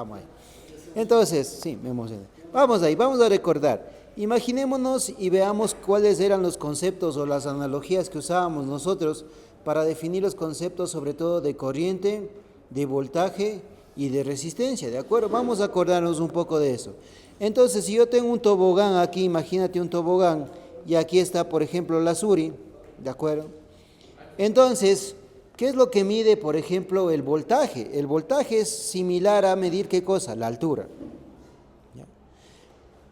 Vamos ahí. Entonces, sí, me emocioné. Vamos ahí, vamos a recordar. Imaginémonos y veamos cuáles eran los conceptos o las analogías que usábamos nosotros para definir los conceptos, sobre todo de corriente, de voltaje y de resistencia, ¿de acuerdo? Vamos a acordarnos un poco de eso. Entonces, si yo tengo un tobogán aquí, imagínate un tobogán, y aquí está, por ejemplo, la Suri, ¿de acuerdo? Entonces, ¿qué es lo que mide, por ejemplo, el voltaje? El voltaje es similar a medir ¿qué cosa? La altura. ¿Ya?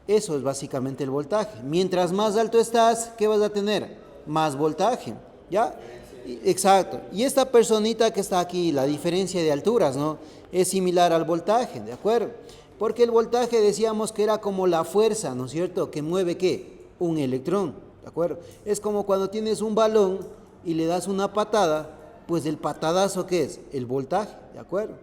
Eso es básicamente el voltaje. Mientras más alto estás, ¿qué vas a tener? Más voltaje. ¿Ya? Exacto. Y esta personita que está aquí, la diferencia de alturas, ¿no? Es similar al voltaje, ¿de acuerdo? Porque el voltaje decíamos que era como la fuerza, ¿no es cierto? Que mueve ¿qué? Un electrón, ¿de acuerdo? Es como cuando tienes un balón y le das una patada, pues el patadazo ¿qué es? El voltaje, ¿de acuerdo?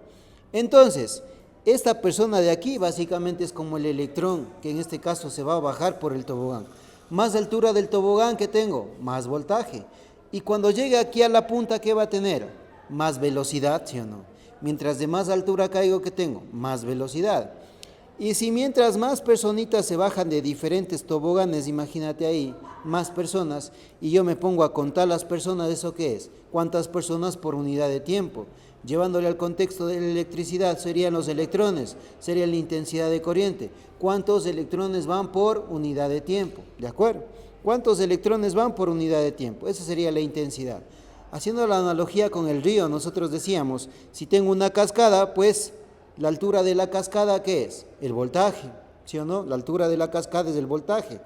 Entonces, esta persona de aquí básicamente es como el electrón, que en este caso se va a bajar por el tobogán. Más altura del tobogán que tengo, más voltaje. Y cuando llegue aquí a la punta, ¿qué va a tener? Más velocidad, ¿sí o no? Mientras de más altura caigo, ¿qué tengo? Más velocidad. Y si mientras más personitas se bajan de diferentes toboganes, imagínate ahí, más personas, y yo me pongo a contar las personas, ¿eso qué es? ¿Cuántas personas por unidad de tiempo? Llevándole al contexto de la electricidad, serían los electrones, sería la intensidad de corriente. ¿Cuántos electrones van por unidad de tiempo? ¿De acuerdo? ¿Cuántos electrones van por unidad de tiempo? Esa sería la intensidad. Haciendo la analogía con el río, nosotros decíamos, si tengo una cascada, pues la altura de la cascada, ¿qué es? El voltaje, ¿sí o no? La altura de la cascada es el voltaje.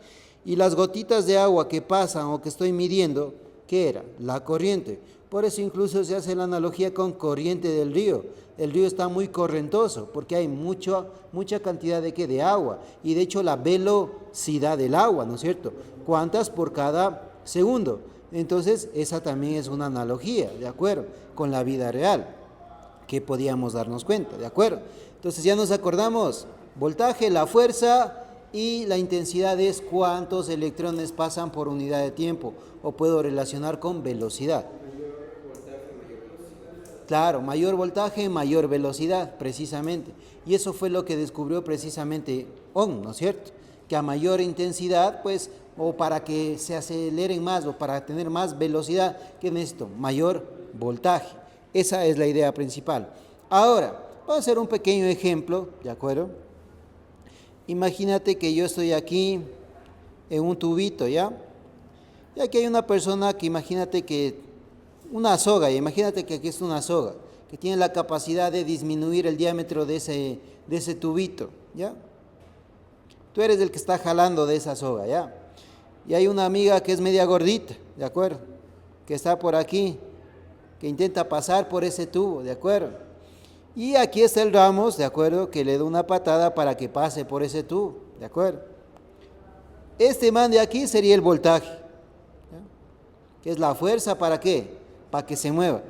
Y las gotitas de agua que pasan o que estoy midiendo, ¿qué era? La corriente. Por eso incluso se hace la analogía con corriente del río. El río está muy correntoso porque hay mucha cantidad de, ¿qué? De agua. Y de hecho la velocidad del agua, ¿no es cierto? ¿Cuántas por cada segundo? Entonces esa también es una analogía, ¿de acuerdo? Con la vida real, que podíamos darnos cuenta, ¿de acuerdo? Entonces ya nos acordamos, voltaje, la fuerza y la intensidad es cuántos electrones pasan por unidad de tiempo, o puedo relacionar con velocidad. Claro, mayor voltaje, mayor velocidad, precisamente. Y eso fue lo que descubrió precisamente Ohm, ¿no es cierto? Que a mayor intensidad, pues, o para que se aceleren más, o para tener más velocidad, ¿qué necesito? Mayor voltaje. Esa es la idea principal. Ahora, voy a hacer un pequeño ejemplo, ¿de acuerdo? Imagínate que yo estoy aquí en un tubito, ¿ya? Y aquí hay una persona que imagínate que, una soga, imagínate que aquí es una soga, que tiene la capacidad de disminuir el diámetro de ese tubito, ¿ya? Tú eres el que está jalando de esa soga, ¿ya? Y hay una amiga que es media gordita, ¿de acuerdo? Que está por aquí, que intenta pasar por ese tubo, ¿de acuerdo? Y aquí está el Ramos, ¿de acuerdo? Que le da una patada para que pase por ese tubo, ¿de acuerdo? Este man de aquí sería el voltaje, ¿ya? Que es la fuerza, ¿para qué? Para que se mueva.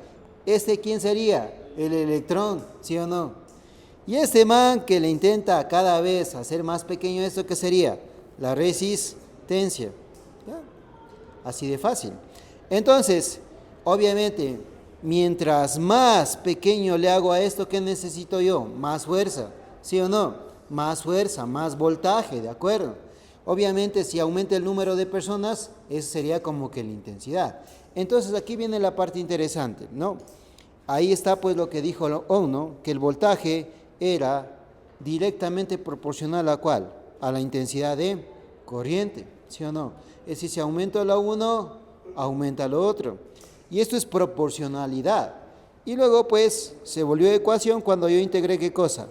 ¿Quién sería? El electrón, ¿sí o no? Y este man que le intenta cada vez hacer más pequeño esto, ¿qué sería? La resistencia, ¿ya? Así de fácil. Entonces, obviamente, mientras más pequeño le hago a esto, ¿qué necesito yo? Más fuerza, ¿sí o no? Más fuerza, más voltaje, ¿de acuerdo? Obviamente, si aumenta el número de personas, eso sería como que la intensidad. Entonces, aquí viene la parte interesante, ¿no? Ahí está pues lo que dijo Ohm, ¿no? Que el voltaje era directamente proporcional a ¿cuál? A la intensidad de corriente, ¿sí o no? Es decir, si aumenta lo uno, aumenta lo otro. Y esto es proporcionalidad. Y luego pues se volvió ecuación cuando yo integré ¿qué cosa?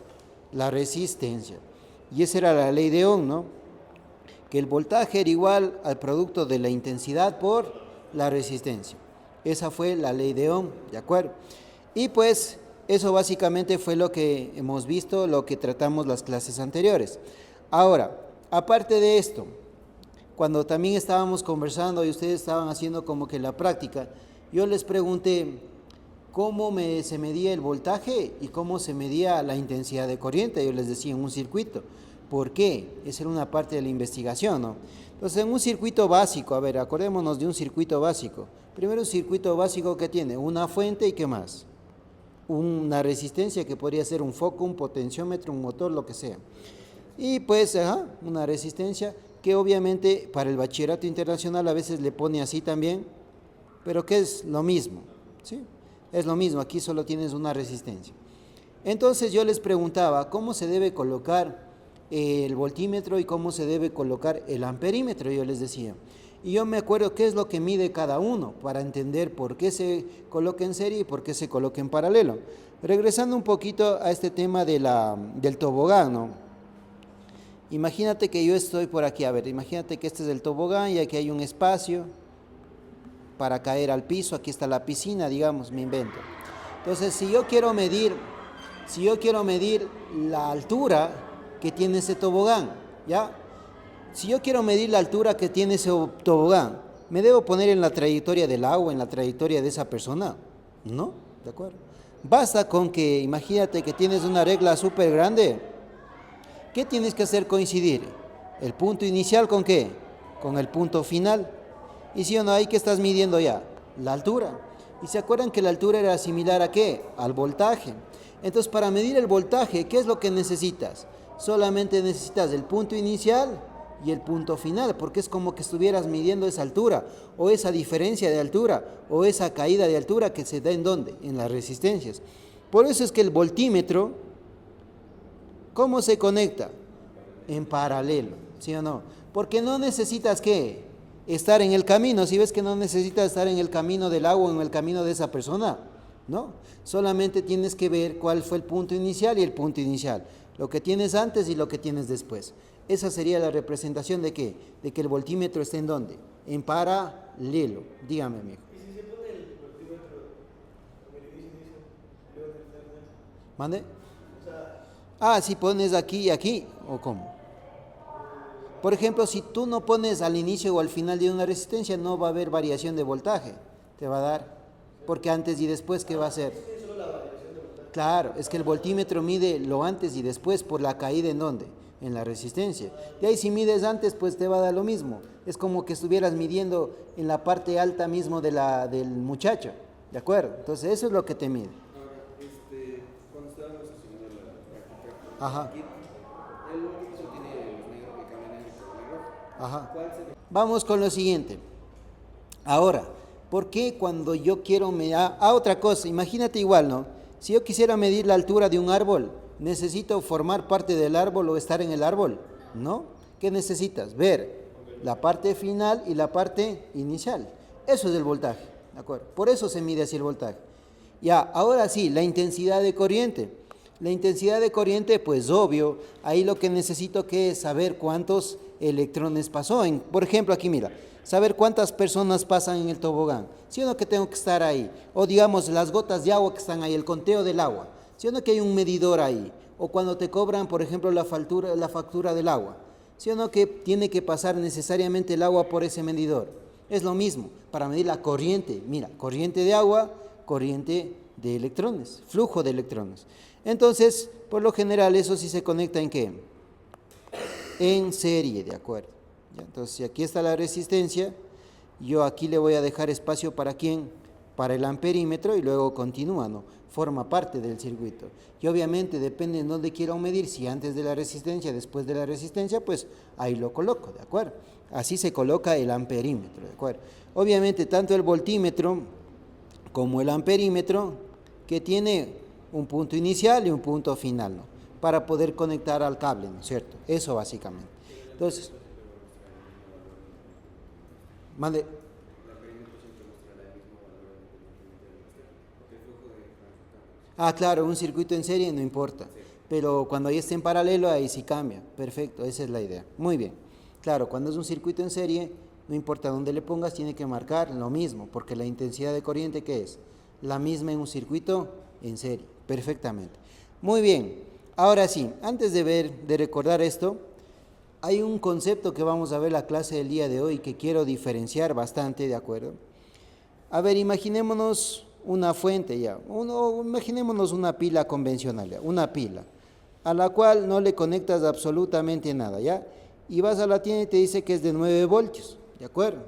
La resistencia. Y esa era la ley de Ohm, ¿no? Que el voltaje era igual al producto de la intensidad por la resistencia. Esa fue la ley de Ohm, ¿de acuerdo? Y pues eso básicamente fue lo que hemos visto, lo que tratamos las clases anteriores. Ahora, aparte de esto, cuando también estábamos conversando y ustedes estaban haciendo como que la práctica, yo les pregunté cómo se medía el voltaje y cómo se medía la intensidad de corriente. Yo les decía en un circuito. ¿Por qué? Esa era una parte de la investigación, ¿no? Entonces, en un circuito básico, a ver, acordémonos de un circuito básico. Primero, un circuito básico que tiene una fuente y ¿qué más? una resistencia que podría ser un foco, un potenciómetro, un motor, lo que sea. Y pues, una resistencia que obviamente para el bachillerato internacional a veces le pone así también, pero que es lo mismo, ¿sí? Es lo mismo, aquí solo tienes una resistencia. Entonces yo les preguntaba cómo se debe colocar el voltímetro y cómo se debe colocar el amperímetro, yo les decía. Y yo me acuerdo qué es lo que mide cada uno para entender por qué se coloca en serie y por qué se coloca en paralelo. Regresando un poquito a este tema del tobogán, ¿no? Imagínate que yo estoy por aquí, a ver, imagínate que este es el tobogán y aquí hay un espacio para caer al piso, aquí está la piscina, digamos, me invento. Entonces, si yo quiero medir la altura que tiene ese tobogán, ¿ya? Si yo quiero medir la altura que tiene ese tobogán, ¿me debo poner en la trayectoria del agua, en la trayectoria de esa persona? ¿No? ¿De acuerdo? Basta con que, imagínate que tienes una regla súper grande. ¿Qué tienes que hacer coincidir? ¿El punto inicial con qué? Con el punto final. ¿Y si o no, ahí que estás midiendo ya? La altura. ¿Y se acuerdan que la altura era similar a qué? Al voltaje. Entonces, para medir el voltaje, ¿qué es lo que necesitas? Solamente necesitas el punto inicial y el punto final, porque es como que estuvieras midiendo esa altura, o esa diferencia de altura, o esa caída de altura que se da ¿en dónde? En las resistencias. Por eso es que el voltímetro, ¿cómo se conecta? En paralelo, ¿sí o no? Porque no necesitas, ¿qué? Estar en el camino. Si ves que no necesitas estar en el camino del agua o en el camino de esa persona, ¿no? Solamente tienes que ver cuál fue el punto inicial y el punto inicial, lo que tienes antes y lo que tienes después. Esa sería la representación de ¿qué? De que el voltímetro esté ¿en dónde? En paralelo. Dígame, amigo. ¿Y si se pone el voltímetro en el inicio, luego en el final? ¿Mande? O sea, Si pones aquí y aquí, ¿o cómo? Por ejemplo, si tú no pones al inicio o al final de una resistencia, no va a haber variación de voltaje. Te va a dar, porque antes y después, ¿qué va a hacer? es solo la variación de voltaje. Claro, es que el voltímetro mide lo antes y después por la caída ¿en dónde? En la resistencia. De ahí si mides antes, pues te va a dar lo mismo. Es como que estuvieras midiendo en la parte alta mismo del muchacho, ¿de acuerdo? Entonces eso es lo que te mide. Ahora, cuando estábamos haciendo la práctica, Ajá, aquí el voltímetro tiene los negros que cambian negro y rojo. ajá. ¿Cuál sería? Vamos con lo siguiente. Ahora, ¿por qué cuando yo quiero medir? Otra cosa, imagínate igual, ¿no? Si yo quisiera medir la altura de un árbol, ¿necesito formar parte del árbol o estar en el árbol? ¿No? ¿Qué necesitas? Ver la parte final y la parte inicial. Eso es el voltaje, ¿de acuerdo? Por eso se mide así el voltaje. Ya, ahora sí, la intensidad de corriente. La intensidad de corriente, pues obvio, ahí lo que necesito que es saber cuántos electrones pasó. Por ejemplo, aquí mira, saber cuántas personas pasan en el tobogán. ¿Sí o no que tengo que estar ahí? O digamos, las gotas de agua que están ahí, el conteo del agua. ¿Sí o no que hay un medidor ahí? O cuando te cobran, por ejemplo, la factura del agua. ¿Sí o no que tiene que pasar necesariamente el agua por ese medidor? Es lo mismo, para medir la corriente. Mira, corriente de agua, corriente de electrones, flujo de electrones. Entonces, por lo general, eso sí se conecta ¿en qué? En serie, ¿de acuerdo? ¿Ya? Entonces, si aquí está la resistencia, yo aquí le voy a dejar espacio ¿para quién? Para el amperímetro y luego continúa, ¿no? Forma parte del circuito. Y obviamente depende de dónde quiero medir, si antes de la resistencia, después de la resistencia, pues ahí lo coloco, ¿de acuerdo? Así se coloca el amperímetro, ¿de acuerdo? Obviamente, tanto el voltímetro como el amperímetro, que tiene un punto inicial y un punto final, ¿no? Para poder conectar al cable, ¿no es cierto? Eso básicamente. Entonces, mande. Claro, un circuito en serie no importa, pero cuando ahí esté en paralelo, ahí sí cambia. Perfecto, esa es la idea. Muy bien. Claro, cuando es un circuito en serie, no importa dónde le pongas, tiene que marcar lo mismo, porque la intensidad de corriente, ¿qué es? La misma en un circuito en serie. Perfectamente. Muy bien. Ahora sí, antes de recordar esto, hay un concepto que vamos a ver en la clase del día de hoy que quiero diferenciar bastante, ¿de acuerdo? A ver, imaginémonos una fuente ya, imaginémonos una pila convencional, ya, una pila, a la cual no le conectas absolutamente nada, ¿ya? Y vas a la tienda y te dice que es de 9 voltios, ¿de acuerdo?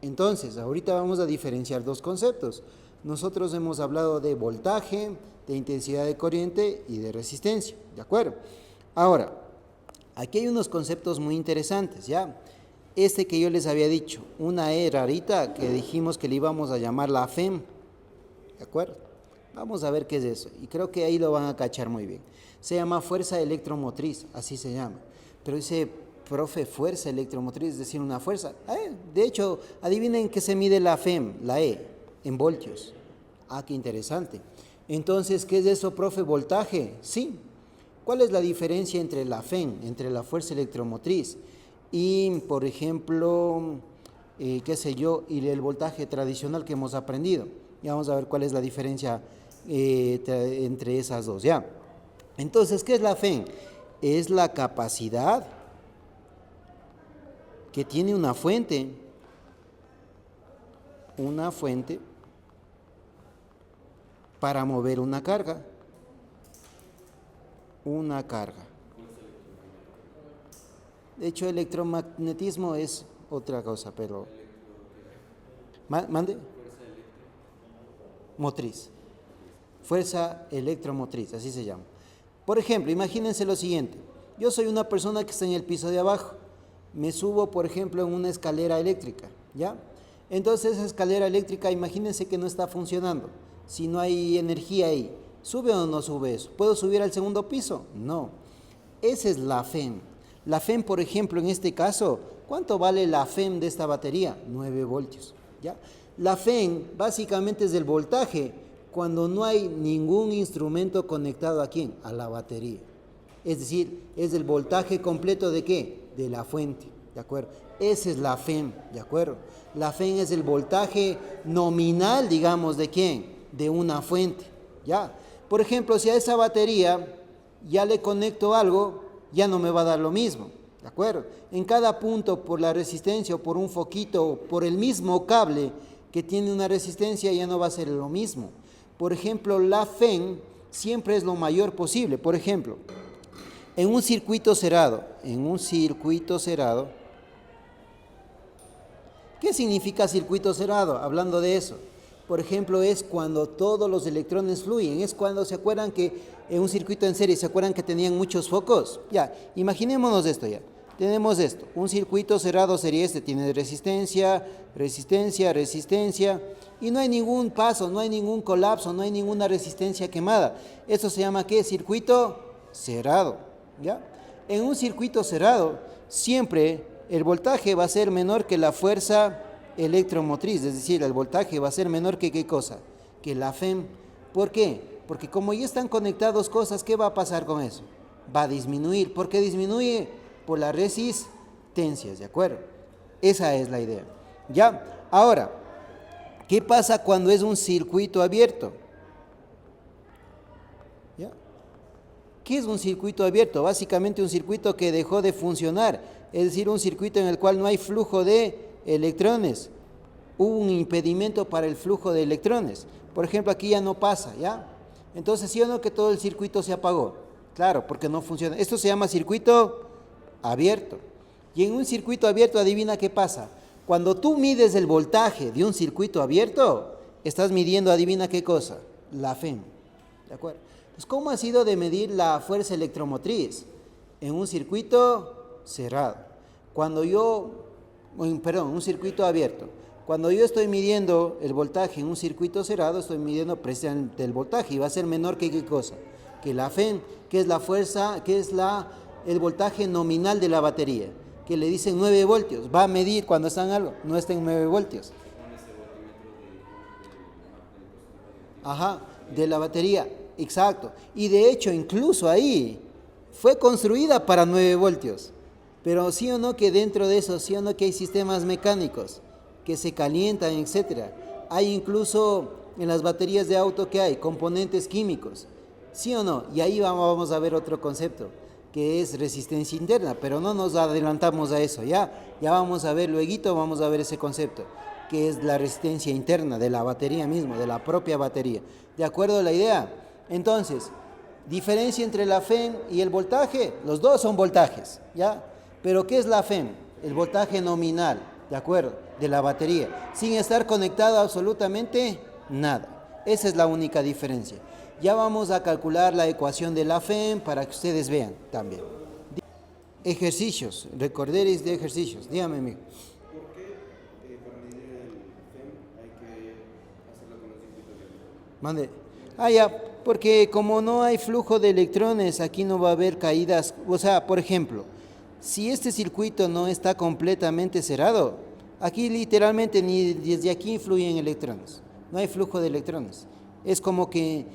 Entonces, ahorita vamos a diferenciar dos conceptos. Nosotros hemos hablado de voltaje, de intensidad de corriente y de resistencia, ¿de acuerdo? Ahora, aquí hay unos conceptos muy interesantes, ¿ya? Este que yo les había dicho, una E rarita que dijimos que le íbamos a llamar la FEM, ¿de acuerdo? Vamos a ver qué es eso, y creo que ahí lo van a cachar muy bien. Se llama fuerza electromotriz, así se llama. Pero dice, profe, fuerza electromotriz, es decir, una fuerza. De hecho, adivinen qué se mide la FEM, la E, en voltios. Ah, qué interesante. Entonces, ¿qué es eso, profe? ¿Voltaje? Sí. ¿Cuál es la diferencia entre la FEM, entre la fuerza electromotriz y, por ejemplo, qué sé yo, y el voltaje tradicional que hemos aprendido? Y vamos a ver cuál es la diferencia entre esas dos, ¿ya? Entonces, ¿qué es la FEM? Es la capacidad que tiene una fuente para mover una carga. De hecho, electromagnetismo es otra cosa, pero... ¿Mande? Motriz. Fuerza electromotriz, así se llama. Por ejemplo, imagínense lo siguiente. Yo soy una persona que está en el piso de abajo. Me subo, por ejemplo, en una escalera eléctrica, ¿ya? Entonces, esa escalera eléctrica, imagínense que no está funcionando. Si no hay energía ahí, ¿sube o no sube eso? ¿Puedo subir al segundo piso? No. Esa es la FEM. La FEM, por ejemplo, en este caso, ¿cuánto vale la FEM de esta batería? 9 voltios, ¿ya? La FEM básicamente es el voltaje cuando no hay ningún instrumento conectado ¿a quién? A la batería. Es decir, es el voltaje completo ¿de qué? De la fuente, ¿de acuerdo? Esa es la FEM, ¿de acuerdo? La FEM es el voltaje nominal, digamos, ¿de quién? De una fuente, ¿ya? Por ejemplo, si a esa batería ya le conecto algo, ya no me va a dar lo mismo, ¿de acuerdo? En cada punto, por la resistencia o por un foquito o por el mismo cable que tiene una resistencia, ya no va a ser lo mismo. Por ejemplo, la FEM siempre es lo mayor posible. Por ejemplo, en un circuito cerrado, ¿qué significa circuito cerrado? Hablando de eso, por ejemplo, es cuando todos los electrones fluyen, es cuando se acuerdan que en un circuito en serie, ¿se acuerdan que tenían muchos focos? Ya, imaginémonos esto ya. Tenemos esto, un circuito cerrado sería este, tiene resistencia, y no hay ningún paso, no hay ningún colapso, no hay ninguna resistencia quemada. Eso se llama ¿qué? Circuito cerrado, ¿ya? En un circuito cerrado, siempre el voltaje va a ser menor que la fuerza electromotriz, es decir, el voltaje va a ser menor que ¿qué cosa? Que la FEM. ¿Por qué? Porque como ya están conectados cosas, ¿qué va a pasar con eso? Va a disminuir. ¿Por qué disminuye? Por las resistencias, ¿de acuerdo? Esa es la idea. ¿Ya? Ahora, ¿qué pasa cuando es un circuito abierto? ¿Ya? ¿Qué es un circuito abierto? Básicamente un circuito que dejó de funcionar, es decir, un circuito en el cual no hay flujo de electrones. Hubo un impedimento para el flujo de electrones. Por ejemplo, aquí ya no pasa, ¿ya? Entonces, ¿sí o no que todo el circuito se apagó? Claro, porque no funciona. Esto se llama circuito abierto. Y en un circuito abierto, adivina qué pasa. Cuando tú mides el voltaje de un circuito abierto, estás midiendo, adivina qué cosa, la FEM, ¿de acuerdo? Pues, ¿cómo ha sido de medir la fuerza electromotriz? En un circuito cerrado. Un circuito abierto. Cuando yo estoy midiendo el voltaje en un circuito cerrado, estoy midiendo precisamente el voltaje y va a ser menor que qué cosa, que la FEM, que es la fuerza, que es el voltaje nominal de la batería, que le dicen 9 voltios. Va a medir cuando está en algo, no está en 9 voltios. Ajá, de la batería, exacto. Y de hecho, incluso ahí fue construida para 9 voltios. Pero sí o no que dentro de eso, sí o no que hay sistemas mecánicos que se calientan, etcétera. Hay incluso en las baterías de auto que hay componentes químicos, ¿sí o no? Y ahí vamos a ver otro concepto, que es resistencia interna, pero no nos adelantamos a eso, ya vamos a ver luego, vamos a ver ese concepto, que es la resistencia interna de la batería mismo, de la propia batería. ¿De acuerdo a la idea? Entonces, diferencia entre la FEM y el voltaje, los dos son voltajes, ¿ya? Pero ¿qué es la FEM? El voltaje nominal, ¿de acuerdo? De la batería, sin estar conectado a absolutamente nada. Esa es la única diferencia. Ya vamos a calcular la ecuación de la FEM para que ustedes vean también. Ejercicios, recorderis de ejercicios. Dígame, amigo. ¿Por qué para medir el FEM hay que hacerlo con los circuitos eléctricos? Mande. Ya, porque como no hay flujo de electrones, aquí no va a haber caídas. O sea, por ejemplo, si este circuito no está completamente cerrado, aquí literalmente ni desde aquí influyen electrones. No hay flujo de electrones. Es como que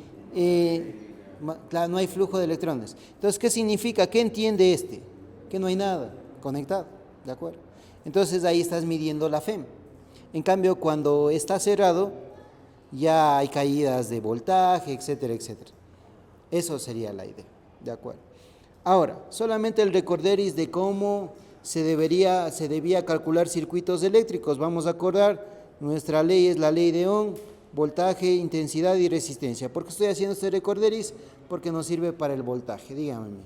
claro, no hay flujo de electrones. Entonces, ¿qué significa? ¿Qué entiende este? Que no hay nada conectado, ¿de acuerdo? Entonces ahí estás midiendo la FEM. En cambio, cuando está cerrado, ya hay caídas de voltaje, etcétera, etcétera. Eso sería la idea, ¿de acuerdo? Ahora, solamente el recorderis de cómo se debía calcular circuitos eléctricos. Vamos a acordar, nuestra ley es la ley de Ohm, voltaje, intensidad y resistencia. ¿Por qué estoy haciendo este recorderis? Porque nos sirve para el voltaje, dígame.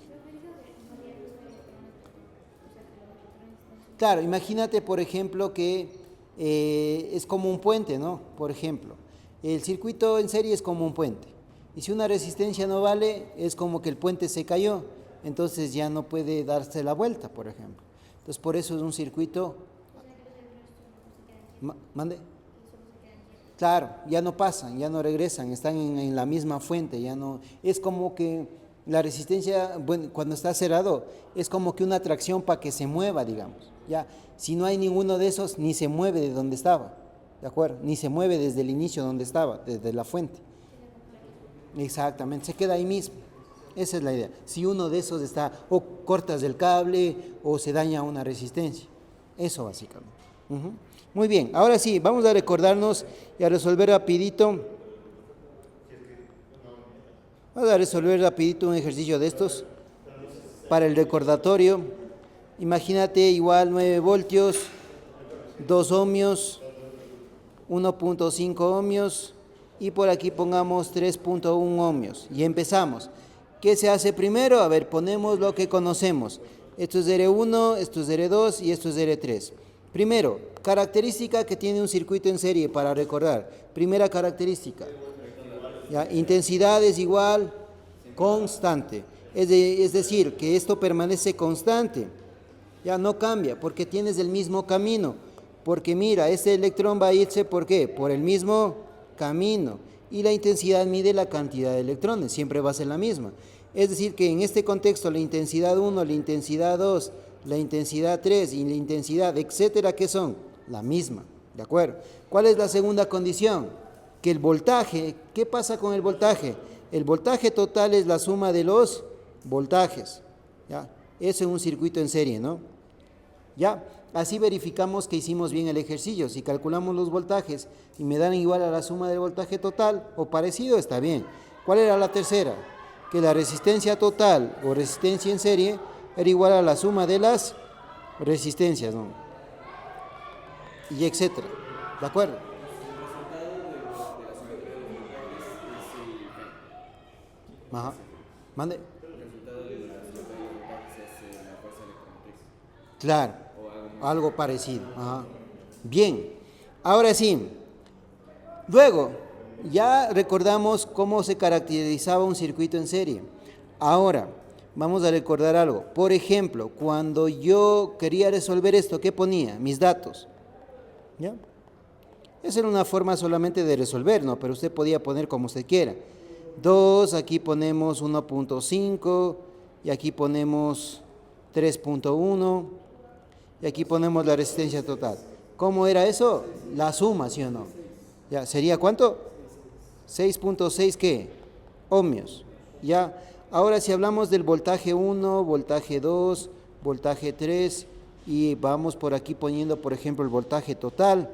Claro, imagínate, por ejemplo, que es como un puente, ¿no? Por ejemplo, el circuito en serie es como un puente. Y si una resistencia no vale, es como que el puente se cayó. Entonces ya no puede darse la vuelta, por ejemplo. Entonces, por eso es un circuito... ¿Mande? Claro, ya no pasan, ya no regresan, están en la misma fuente, ya no... Es como que la resistencia, bueno, cuando está cerrado, es como que una atracción para que se mueva, digamos. Ya, si no hay ninguno de esos, ni se mueve de donde estaba, ¿de acuerdo? Ni se mueve desde el inicio donde estaba, desde la fuente. Exactamente, se queda ahí mismo. Esa es la idea. Si uno de esos está, o cortas el cable, o se daña una resistencia. Eso básicamente. Muy bien, ahora sí, vamos a recordarnos y a resolver rapidito. Vamos a resolver rapidito un ejercicio de estos para el recordatorio. Imagínate igual 9 voltios, 2 ohmios, 1.5 ohmios y por aquí pongamos 3.1 ohmios. Y empezamos. ¿Qué se hace primero? A ver, ponemos lo que conocemos. Esto es R1, esto es R2 y esto es R3. Primero, característica que tiene un circuito en serie para recordar. Primera característica. ¿Ya? Intensidad es igual, constante. Es decir, que esto permanece constante. Ya no cambia porque tienes el mismo camino. Porque mira, este electrón va a irse, ¿por qué? Por el mismo camino. Y la intensidad mide la cantidad de electrones, siempre va a ser la misma. Es decir, que en este contexto la intensidad 1, la intensidad 2, la intensidad 3 y la intensidad, etcétera, ¿qué son? La misma, ¿de acuerdo? ¿Cuál es la segunda condición? Que el voltaje, ¿qué pasa con el voltaje? El voltaje total es la suma de los voltajes, ¿ya? Eso es un circuito en serie, ¿no? ¿Ya? Así verificamos que hicimos bien el ejercicio. Si calculamos los voltajes y me dan igual a la suma del voltaje total o parecido, está bien. ¿Cuál era la tercera? Que la resistencia total o resistencia en serie era igual a la suma de las resistencias, ¿no? Y etcétera. ¿De acuerdo? Ajá. Mande. Claro, algo parecido. Ajá. Bien, ahora sí. Luego, ya recordamos cómo se caracterizaba un circuito en serie. Ahora, vamos a recordar algo. Por ejemplo, cuando yo quería resolver esto, ¿qué ponía? Mis datos. ¿Ya? Esa era una forma solamente de resolver, ¿no? Pero usted podía poner como usted quiera. 2, aquí ponemos 1.5 y aquí ponemos 3.1 y aquí ponemos la resistencia total. ¿Cómo era eso? La suma, ¿sí o no? ¿Ya? ¿Sería cuánto? 6.6 ¿qué? Ohmios. ¿Ya? Ahora si hablamos del voltaje 1, voltaje 2, voltaje 3 y vamos por aquí poniendo por ejemplo el voltaje total.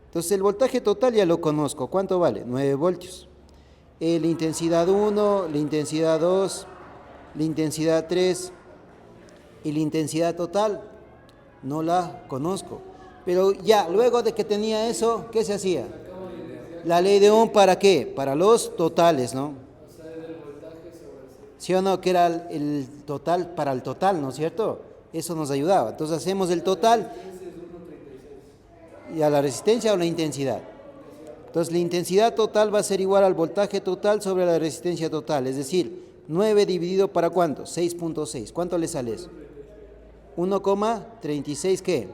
Entonces el voltaje total ya lo conozco. ¿Cuánto vale? 9 voltios. La intensidad 1, la intensidad 2, la intensidad 3 y la intensidad total no la conozco. Pero ya, luego de que tenía eso, ¿qué se hacía? La ley de Ohm, ¿para qué? Para los totales, ¿no? ¿Sí o no? Que era el total para el total, ¿no es cierto? Eso nos ayudaba. Entonces hacemos el total y a la resistencia o la intensidad. Entonces la intensidad total va a ser igual al voltaje total sobre la resistencia total, es decir, 9 dividido para ¿cuánto? 6.6. ¿Cuánto le sale eso? 1,36 ¿qué?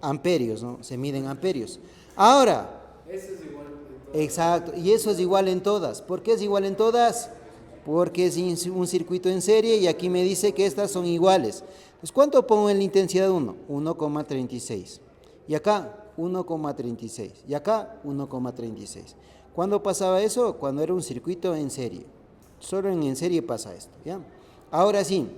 Amperios, ¿no? Se miden amperios. Ahora, Eso es igual en todas. exacto, y eso es igual en todas. ¿Por qué es igual en todas? Porque es un circuito en serie y aquí me dice que estas son iguales. Entonces, ¿cuánto pongo en la intensidad 1? 1,36. Y acá 1,36. Y acá 1,36. ¿Cuándo pasaba eso? Cuando era un circuito en serie. Solo en serie pasa esto, ¿ya? Ahora sí,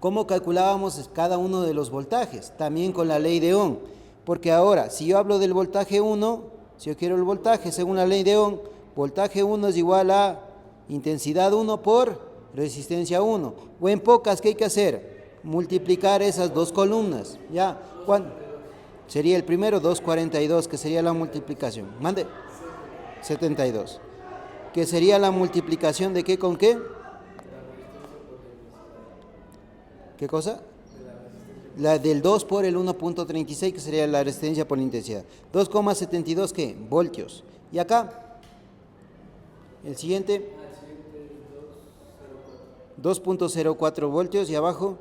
¿cómo calculábamos cada uno de los voltajes? También con la ley de Ohm. Porque ahora, si yo hablo del voltaje 1, si yo quiero el voltaje según la ley de Ohm, voltaje 1 es igual a intensidad 1 por resistencia 1. O en pocas, ¿qué hay que hacer? Multiplicar esas dos columnas, ¿ya? ¿Cuánto? Sería el primero 242, que sería la multiplicación. Mande. 72. Que sería la multiplicación de qué con qué. ¿Qué cosa? La del 2 por el 1.36, que sería la resistencia por la intensidad. 2,72 ¿qué? Voltios. Y acá, el siguiente, 2.04 voltios y abajo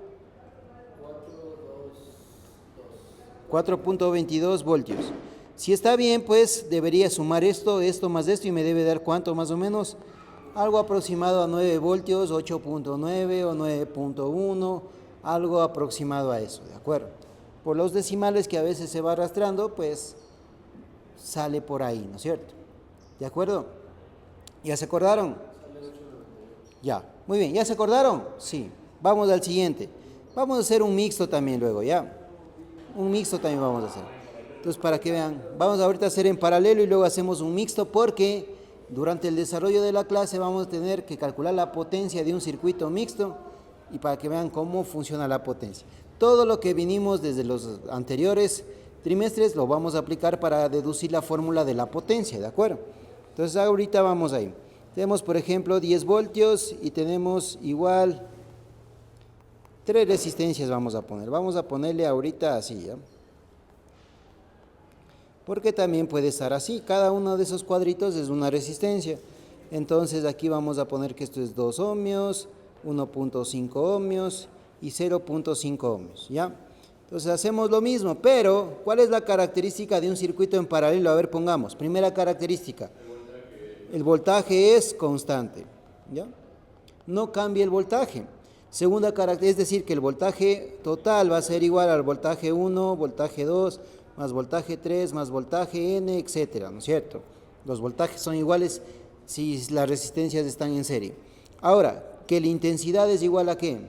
4.22 voltios. Si está bien, pues debería sumar esto más esto y me debe dar ¿cuánto más o menos? Algo aproximado a 9 voltios, 8.9 o 9.1, algo aproximado a eso, ¿de acuerdo? Por los decimales que a veces se va arrastrando, pues sale por ahí, ¿no es cierto? ¿De acuerdo? ¿Ya se acordaron? Ya, muy bien, ¿ya se acordaron? Sí, vamos al siguiente. Vamos a hacer un mixto también luego, ¿ya? Un mixto también vamos a hacer. Entonces, para que vean, vamos ahorita a hacer en paralelo y luego hacemos un mixto porque durante el desarrollo de la clase vamos a tener que calcular la potencia de un circuito mixto y para que vean cómo funciona la potencia. Todo lo que vinimos desde los anteriores trimestres lo vamos a aplicar para deducir la fórmula de la potencia, ¿de acuerdo? Entonces, ahorita vamos ahí. Tenemos, por ejemplo, 10 voltios y tenemos igual 3 resistencias vamos a poner. Vamos a ponerle ahorita así, ¿ya? Porque también puede estar así. Cada uno de esos cuadritos es una resistencia. Entonces aquí vamos a poner que esto es 2 ohmios, 1.5 ohmios y 0.5 ohmios, ¿ya? Entonces hacemos lo mismo, pero ¿cuál es la característica de un circuito en paralelo? A ver, pongamos. Primera característica. El voltaje es constante, ¿ya? No cambia el voltaje. Segunda característica, es decir, que el voltaje total va a ser igual al voltaje 1, voltaje 2, más voltaje 3, más voltaje n, etcétera, ¿no es cierto? Los voltajes son iguales si las resistencias están en serie. Ahora, que la intensidad es igual a ¿qué?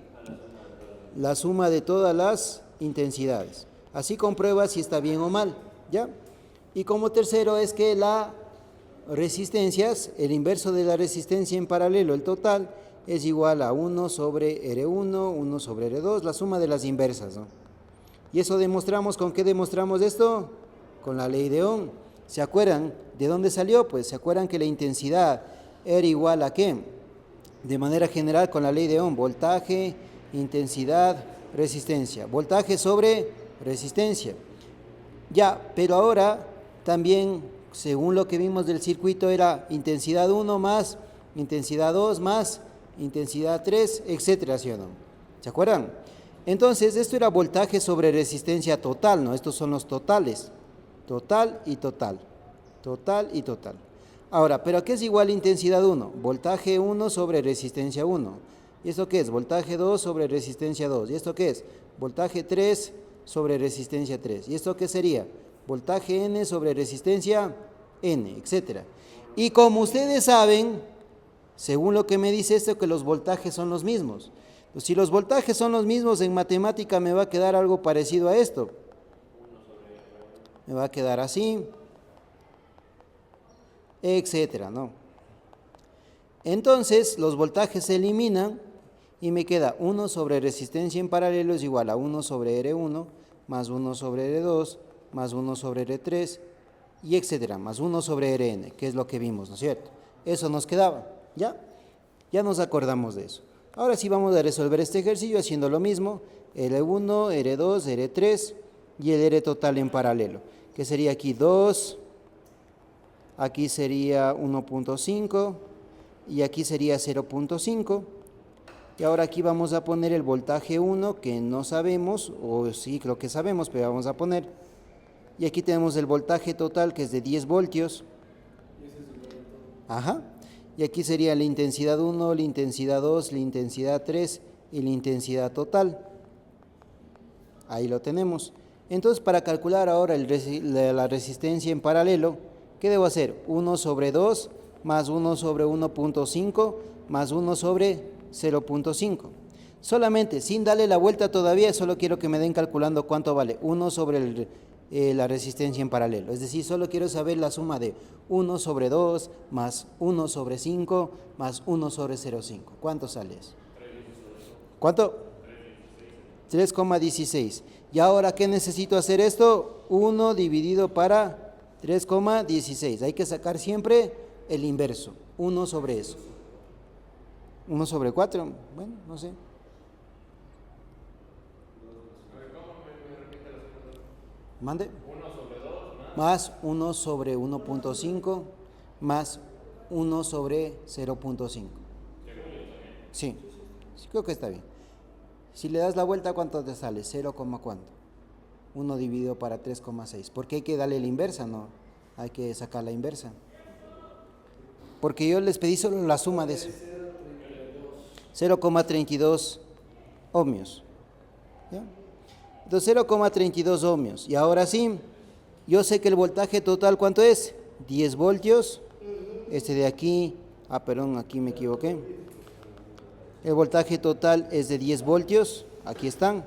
La suma de todas las intensidades. Así comprueba si está bien o mal, ¿ya? Y como tercero es que la resistencias, el inverso de la resistencia en paralelo, el total, es igual a 1 sobre R1, 1 sobre R2, la suma de las inversas, ¿no? Y eso demostramos, ¿con qué demostramos esto? Con la ley de Ohm. ¿Se acuerdan de dónde salió? Pues se acuerdan que la intensidad era igual a ¿qué? De manera general con la ley de Ohm, voltaje, intensidad, resistencia. Voltaje sobre resistencia. Ya, pero ahora también, según lo que vimos del circuito, era intensidad 1 más intensidad 2 más intensidad 3, etcétera, ¿sí o no? ¿Se acuerdan? Entonces, esto era voltaje sobre resistencia total, ¿no? Estos son los totales. Total y total. Total y total. Ahora, ¿pero qué es igual a intensidad 1? Voltaje 1 sobre resistencia 1. ¿Y esto qué es? Voltaje 2 sobre resistencia 2. ¿Y esto qué es? Voltaje 3 sobre resistencia 3. ¿Y esto qué sería? Voltaje n sobre resistencia n, etcétera. Y como ustedes saben, según lo que me dice esto, que los voltajes son los mismos. Pues si los voltajes son los mismos, en matemática me va a quedar algo parecido a esto. Me va a quedar así, etcétera, ¿no? Entonces, los voltajes se eliminan y me queda 1 sobre resistencia en paralelo es igual a 1 sobre R1 más 1 sobre R2 más 1 sobre R3 y etcétera, más 1 sobre Rn, que es lo que vimos, ¿no es cierto? Eso nos quedaba, ¿ya? Ya nos acordamos de eso. Ahora sí vamos a resolver este ejercicio haciendo lo mismo, R1, R2, R3 y el R total en paralelo, que sería aquí 2, aquí sería 1.5 y aquí sería 0.5. Y ahora aquí vamos a poner el voltaje 1 que no sabemos, o sí creo que sabemos, pero vamos a poner. Y aquí tenemos el voltaje total que es de 10 voltios. Ajá. Y aquí sería la intensidad 1, la intensidad 2, la intensidad 3 y la intensidad total. Ahí lo tenemos. Entonces, para calcular ahora la resistencia en paralelo, ¿qué debo hacer? 1 sobre 2 más 1 sobre 1.5 más 1 sobre 0.5. Solamente, sin darle la vuelta todavía, solo quiero que me den calculando cuánto vale 1 sobre la resistencia en paralelo. Es decir, solo quiero saber la suma de 1 sobre 2 más 1 sobre 5 más 1 sobre 0.5. ¿Cuánto sale eso? ¿Cuánto? 3,16. ¿Y ahora qué necesito hacer esto? 1 dividido para 3,16. Hay que sacar siempre el inverso. 1 sobre eso. 1 sobre 4. Bueno, no sé. Mande. 1 sobre 2 más 1 sobre 1.5 más 1 sobre 0.5. Sí, creo que está bien. Si le das la vuelta, ¿cuánto te sale? 0, ¿cuánto? 1 dividido para 3,6. ¿Por qué hay que darle la inversa? No, hay que sacar la inversa. Porque yo les pedí solo la suma de eso. 0,32 ohmios. ¿Ya? Entonces 0,32 ohmios. Y ahora sí, yo sé que el voltaje total, ¿cuánto es? 10 voltios. Este de aquí, perdón, aquí me equivoqué. El voltaje total es de 10 voltios. Aquí están.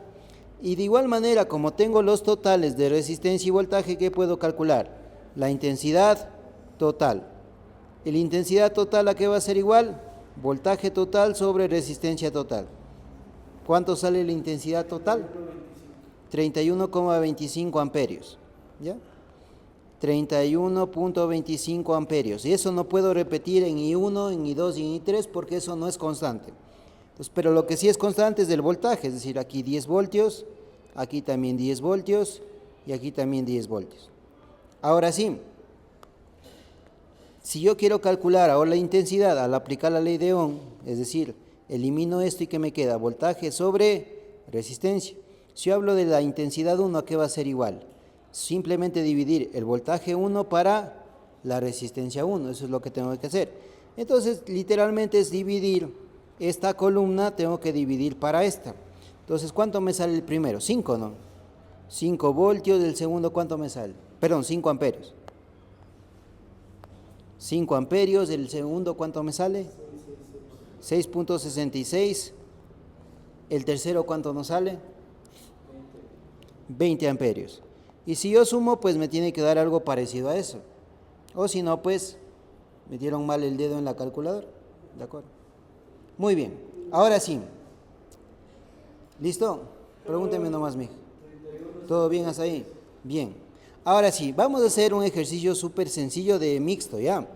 Y de igual manera, como tengo los totales de resistencia y voltaje, ¿qué puedo calcular? La intensidad total. ¿Y la intensidad total a qué va a ser igual? Voltaje total sobre resistencia total. ¿Cuánto sale la intensidad total? 31,25 amperios. ¿Ya? 31.25 amperios. Y eso no puedo repetir en I1, en I2 y en I3 porque eso no es constante. Entonces, pero lo que sí es constante es del voltaje, es decir, aquí 10 voltios, aquí también 10 voltios y aquí también 10 voltios. Ahora sí, si yo quiero calcular ahora la intensidad al aplicar la ley de Ohm, es decir, elimino esto y ¿qué me queda? Voltaje sobre resistencia. Si yo hablo de la intensidad 1, ¿a qué va a ser igual? Simplemente dividir el voltaje 1 para la resistencia 1, eso es lo que tengo que hacer. Entonces, literalmente es dividir esta columna, tengo que dividir para esta. Entonces, ¿cuánto me sale el primero? 5, ¿no? 5 voltios, del segundo, ¿cuánto me sale? Perdón, 5 amperios. 5 amperios, el segundo, ¿cuánto me sale? 6.66. El tercero, ¿cuánto nos sale? 20 amperios. Y si yo sumo, pues me tiene que dar algo parecido a eso. O si no, pues metieron mal el dedo en la calculadora. ¿De acuerdo? Muy bien. Ahora sí. ¿Listo? Pregúnteme nomás, mijo. ¿Todo bien hasta ahí? Bien. Ahora sí, vamos a hacer un ejercicio súper sencillo de mixto, ¿ya?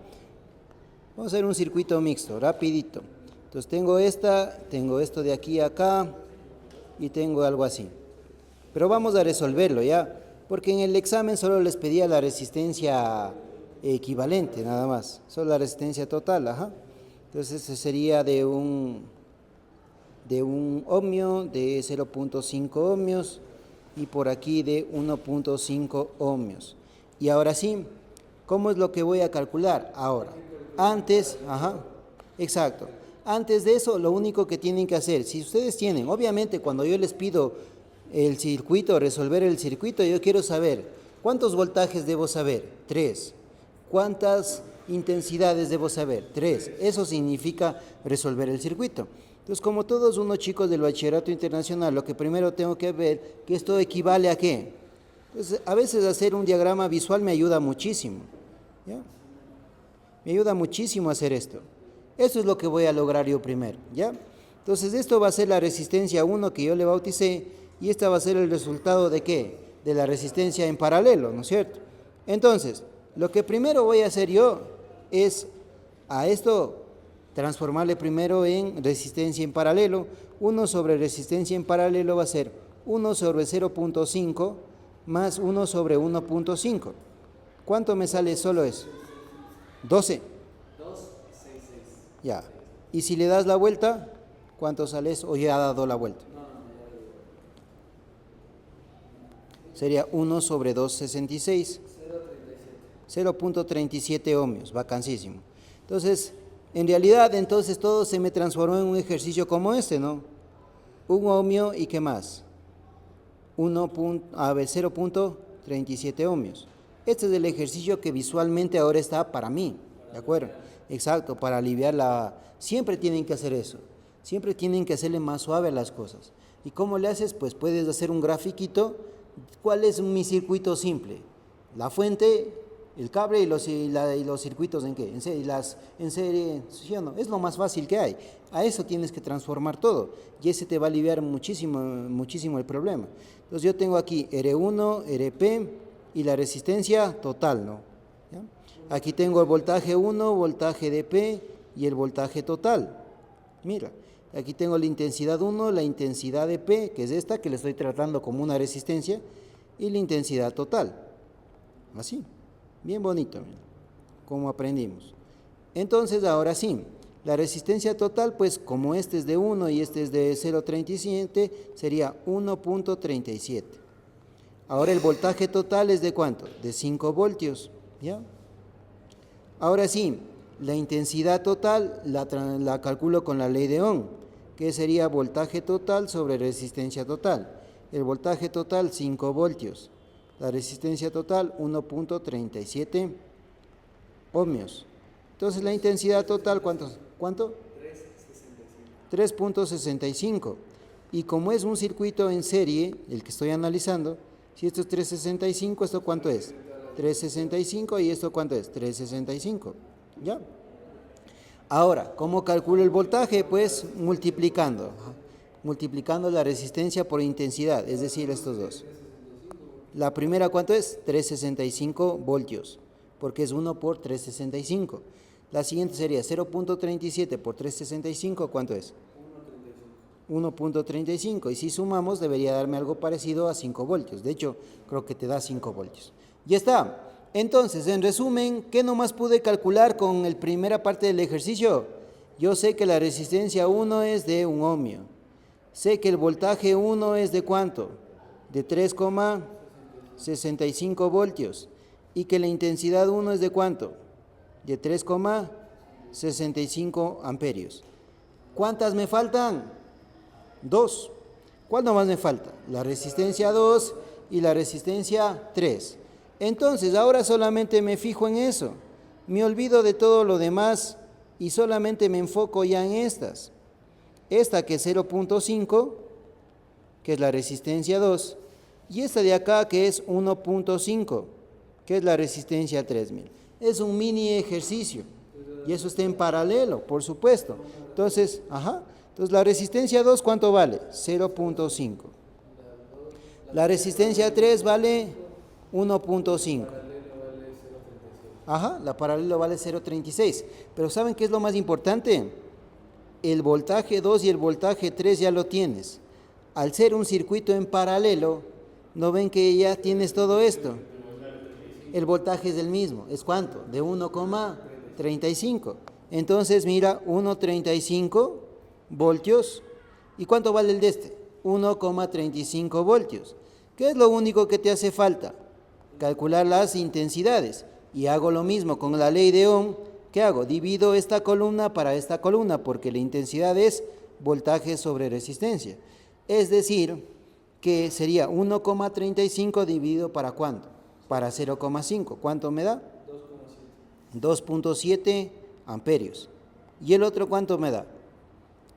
Vamos a hacer un circuito mixto, rapidito. Entonces tengo esto de aquí a acá y tengo algo así. Pero vamos a resolverlo, ¿ya? Porque en el examen solo les pedía la resistencia equivalente, nada más. Solo la resistencia total, ajá. Entonces ese sería de un ohmio, de 0.5 ohmios y por aquí de 1.5 ohmios. Y ahora sí, ¿cómo es lo que voy a calcular? Ahora, antes, exacto. Antes de eso, lo único que tienen que hacer, si ustedes tienen, obviamente cuando yo les pido el circuito, resolver el circuito, yo quiero saber, ¿cuántos voltajes debo saber? 3. ¿Cuántas intensidades debo saber? 3. Eso significa resolver el circuito. Entonces, como todos unos chicos del bachillerato internacional, lo que primero tengo que ver, que esto equivale a qué. Entonces, a veces hacer un diagrama visual me ayuda muchísimo. ¿Ya? Me ayuda muchísimo a hacer esto. Eso es lo que voy a lograr yo primero. ¿Ya? Entonces, esto va a ser la resistencia 1 que yo le bauticé, y esta va a ser el resultado de ¿qué? De la resistencia en paralelo, ¿no es cierto? Entonces, lo que primero voy a hacer yo es a esto transformarle primero en resistencia en paralelo. 1 sobre resistencia en paralelo va a ser 1 sobre 0.5 más 1 sobre 1.5. ¿Cuánto me sale solo eso? 12. 266. Ya. Y si le das la vuelta, ¿cuánto sale eso? ¿O ya ha dado la vuelta? Sería 1 sobre 266. 0.37 ohmios, vacancísimo. Entonces, en realidad, entonces todo se me transformó en un ejercicio como este, ¿no? Un ohmio y ¿qué más? 0.37 ohmios. Este es el ejercicio que visualmente ahora está para mí, ¿de acuerdo? Exacto, para aliviar Siempre tienen que hacer eso, siempre tienen que hacerle más suave a las cosas. ¿Y cómo le haces? Pues puedes hacer un grafiquito. ¿Cuál es mi circuito simple? La fuente, el cable y los circuitos ¿en qué? En serie, ¿sí o no? Es lo más fácil que hay. A eso tienes que transformar todo y ese te va a aliviar muchísimo, muchísimo el problema. Entonces yo tengo aquí R1, RP y la resistencia total, ¿no? ¿Ya? Aquí tengo el voltaje 1, voltaje dP y el voltaje total. Mira, aquí tengo la intensidad 1, la intensidad dP, que es esta que le estoy tratando como una resistencia, y la intensidad total. Así. Bien bonito, como aprendimos. Entonces, ahora sí, la resistencia total, pues como este es de 1 y este es de 0.37, sería 1.37. Ahora el voltaje total es de ¿cuánto? De 5 voltios, ¿ya? Ahora sí, la intensidad total la calculo con la ley de Ohm, que sería voltaje total sobre resistencia total. El voltaje total 5 voltios. La resistencia total 1.37 ohmios. Entonces la intensidad total, ¿cuánto? 3.65. Y como es un circuito en serie, el que estoy analizando, si esto es 365, ¿esto cuánto es? 365 y esto ¿cuánto es? 365. ¿Ya? Ahora, ¿cómo calculo el voltaje? Pues multiplicando la resistencia por intensidad, es decir, estos dos. La primera, ¿cuánto es? 365 voltios, porque es 1 por 365. La siguiente sería 0.37 por 365, ¿cuánto es? 1.35. Y si sumamos, debería darme algo parecido a 5 voltios. De hecho, creo que te da 5 voltios. Ya está. Entonces, en resumen, ¿qué nomás pude calcular con la primera parte del ejercicio? Yo sé que la resistencia 1 es de 1 ohmio. Sé que el voltaje 1 es de ¿cuánto? De 3,65 voltios. Y que la intensidad 1 es de ¿cuánto? De 3,65 amperios. ¿Cuántas me faltan? 2. ¿Cuál nomás me falta? La resistencia 2 y la resistencia 3. Entonces, ahora solamente me fijo en eso. Me olvido de todo lo demás y solamente me enfoco ya en estas. Esta que es 0.5, que es la resistencia 2, y esta de acá que es 1.5, que es la resistencia 3000. Es un mini ejercicio y eso está en paralelo, por supuesto. Entonces, entonces la resistencia 2, ¿cuánto vale? 0.5. La resistencia 3 vale 1.5. La paralelo vale 0.36. Pero ¿saben qué es lo más importante? El voltaje 2 y el voltaje 3 ya lo tienes. Al ser un circuito en paralelo, ¿no ven que ya tienes todo esto? El voltaje es el mismo. ¿Es cuánto? De 1,35. Entonces, mira, 1,35 voltios. ¿Y cuánto vale el de este? 1,35 voltios. ¿Qué es lo único que te hace falta? Calcular las intensidades. Y hago lo mismo con la ley de Ohm. ¿Qué hago? Divido esta columna para esta columna, porque la intensidad es voltaje sobre resistencia. Es decir, que sería 1,35 dividido para ¿cuánto? Para 0,5. ¿Cuánto me da? 2.7 amperios. ¿Y el otro cuánto me da?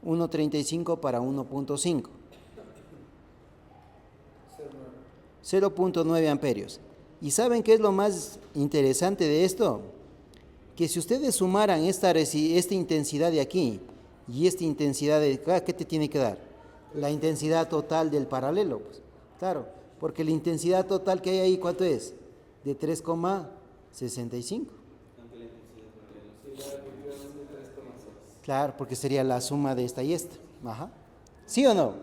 1,35 para 1.5. 0.9 amperios. ¿Y saben qué es lo más interesante de esto? Que si ustedes sumaran esta intensidad de aquí y esta intensidad de acá, ¿qué te tiene que dar? La intensidad total del paralelo. Pues. Claro, porque la intensidad total que hay ahí, ¿cuánto es? De 3,65. Claro, porque sería la suma de esta y esta. ¿Sí o no?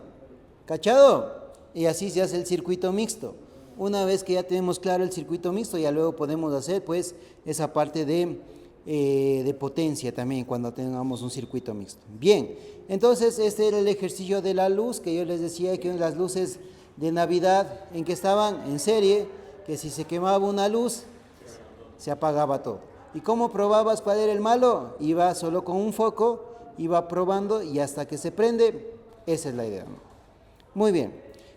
¿Cachado? Y así se hace el circuito mixto. Una vez que ya tenemos claro el circuito mixto, ya luego podemos hacer pues esa parte de de potencia también cuando tengamos un circuito mixto. Bien, entonces este era el ejercicio de la luz, que yo les decía que las luces de Navidad, ¿en que estaban? En serie, que si se quemaba una luz, se apagaba todo. ¿Y cómo probabas cuál era el malo? Iba solo con un foco, iba probando y hasta que se prende. Esa es la idea, ¿no? Muy bien.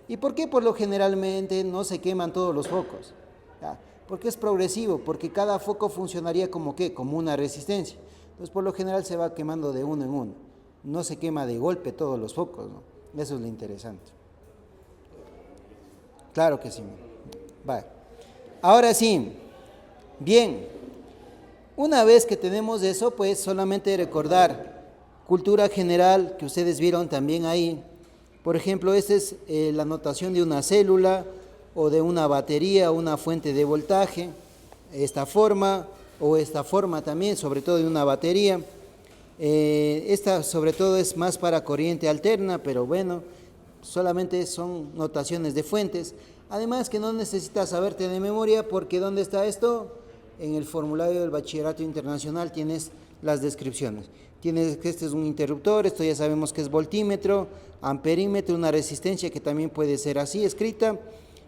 ¿Y por qué por lo generalmente no se queman todos los focos? ¿Ya? Porque es progresivo, porque cada foco funcionaría como ¿qué? Como una resistencia. Entonces por lo general se va quemando de uno en uno. No se quema de golpe todos los focos, ¿no? Eso es lo interesante. Claro que sí. Vale. Ahora sí. Bien. Una vez que tenemos eso, pues solamente recordar cultura general que ustedes vieron también ahí. Por ejemplo, esta es la notación de una célula o de una batería, una fuente de voltaje, esta forma o esta forma también, sobre todo de una batería. Esta sobre todo es más para corriente alterna, pero bueno, solamente son notaciones de fuentes. Además que no necesitas saberte de memoria porque ¿dónde está esto? En el formulario del Bachillerato Internacional tienes las descripciones. Tienes que este es un interruptor, esto ya sabemos que es voltímetro, amperímetro, una resistencia que también puede ser así escrita,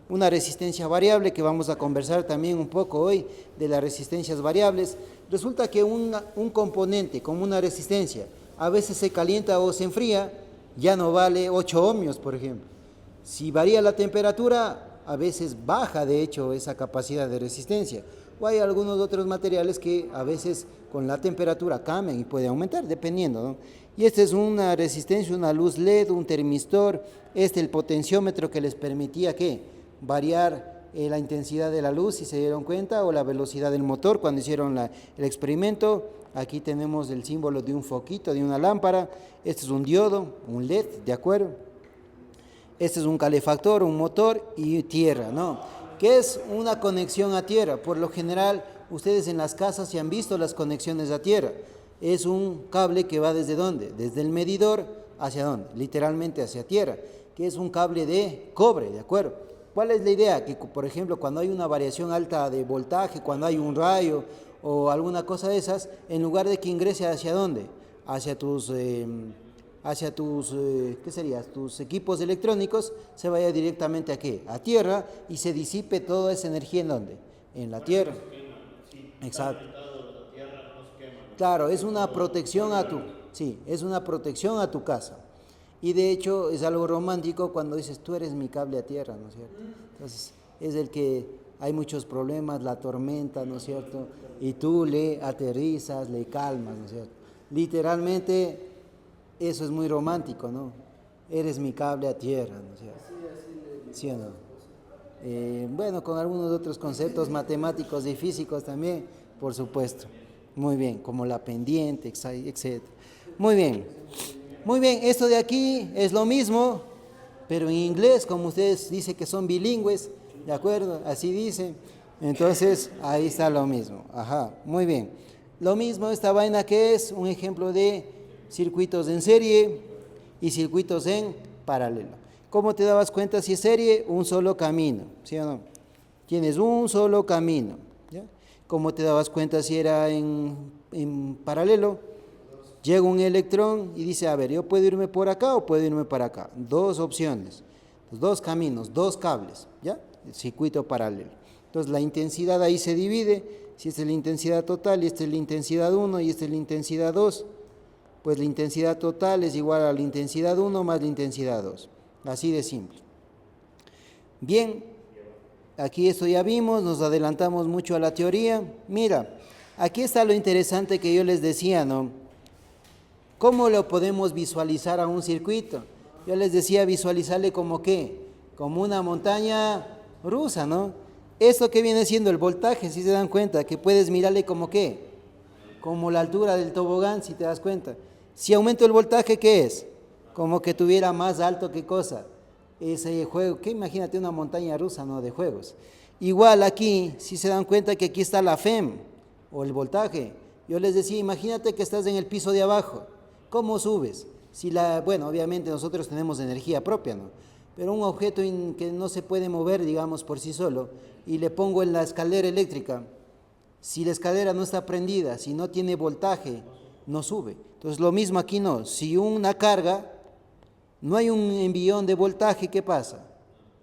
una resistencia variable que vamos a conversar también un poco hoy de las resistencias variables. Resulta que un componente como una resistencia a veces se calienta o se enfría, ya no vale 8 ohmios, por ejemplo. Si varía la temperatura, a veces baja de hecho esa capacidad de resistencia. O hay algunos otros materiales que a veces con la temperatura cambian y puede aumentar, dependiendo, ¿no? Y esta es una resistencia, una luz LED, un termistor, el potenciómetro que les permitía ¿qué? Variar la intensidad de la luz, si se dieron cuenta, o la velocidad del motor cuando hicieron el experimento. Aquí tenemos el símbolo de un foquito, de una lámpara. Este es un diodo, un LED, ¿de acuerdo? Este es un calefactor, un motor y tierra, ¿no? ¿Qué es una conexión a tierra? Por lo general, ustedes en las casas se han visto las conexiones a tierra. Es un cable que va desde ¿dónde? Desde el medidor hacia ¿dónde? Literalmente hacia tierra, que es un cable de cobre, ¿de acuerdo? ¿Cuál es la idea? Que, por ejemplo, cuando hay una variación alta de voltaje, cuando hay un rayo o alguna cosa de esas, en lugar de que ingrese hacia ¿dónde? Hacia tus ¿qué sería? Tus equipos electrónicos, se vaya directamente ¿a qué? A tierra y se disipe toda esa energía ¿en dónde? En la tierra. Exacto. Claro, es una protección es una protección a tu casa. Y de hecho es algo romántico cuando dices, tú eres mi cable a tierra, ¿no es cierto? Entonces es el que hay muchos problemas, la tormenta, ¿no es cierto? Y tú le aterrizas, le calmas, ¿no es cierto? Literalmente eso es muy romántico, ¿no? Eres mi cable a tierra, ¿no es cierto? ¿Sí o no? Bueno, con algunos otros conceptos matemáticos y físicos también, por supuesto. Muy bien, como la pendiente, etc. Muy bien. Muy bien, esto de aquí es lo mismo, pero en inglés, como ustedes dicen que son bilingües, ¿de acuerdo? Así dicen. Entonces, ahí está lo mismo. Ajá, muy bien. Lo mismo, esta vaina que es un ejemplo de circuitos en serie y circuitos en paralelo. ¿Cómo te dabas cuenta si es serie? Un solo camino, ¿sí o no? Tienes un solo camino, ¿ya? ¿Cómo te dabas cuenta si era en paralelo? Llega un electrón y dice, a ver, ¿yo puedo irme por acá o puedo irme para acá? Dos opciones, dos caminos, dos cables, ¿ya? El circuito paralelo. Entonces la intensidad ahí se divide, si esta es la intensidad total y esta es la intensidad 1 y esta es la intensidad 2, pues la intensidad total es igual a la intensidad 1 más la intensidad 2. Así de simple. Bien, aquí esto ya vimos, nos adelantamos mucho a la teoría. Mira, aquí está lo interesante que yo les decía, ¿no? ¿Cómo lo podemos visualizar a un circuito? Yo les decía visualizarle como ¿qué? Como una montaña rusa, ¿no? Esto que viene siendo el voltaje, si se dan cuenta, que puedes mirarle como ¿qué? Como la altura del tobogán, si te das cuenta. Si aumento el voltaje, ¿qué es? Como que tuviera más alto, ¿qué cosa? Ese juego, que imagínate una montaña rusa, ¿no? De juegos. Igual aquí, si se dan cuenta que aquí está la FEM, o el voltaje. Yo les decía, imagínate que estás en el piso de abajo. ¿Cómo subes? Bueno, obviamente nosotros tenemos energía propia, ¿no? Pero un objeto que no se puede mover, digamos, por sí solo, y le pongo en la escalera eléctrica, Si la escalera no está prendida, si no tiene voltaje, no sube. Entonces lo mismo aquí no. Si una carga, no hay un envión de voltaje, ¿qué pasa?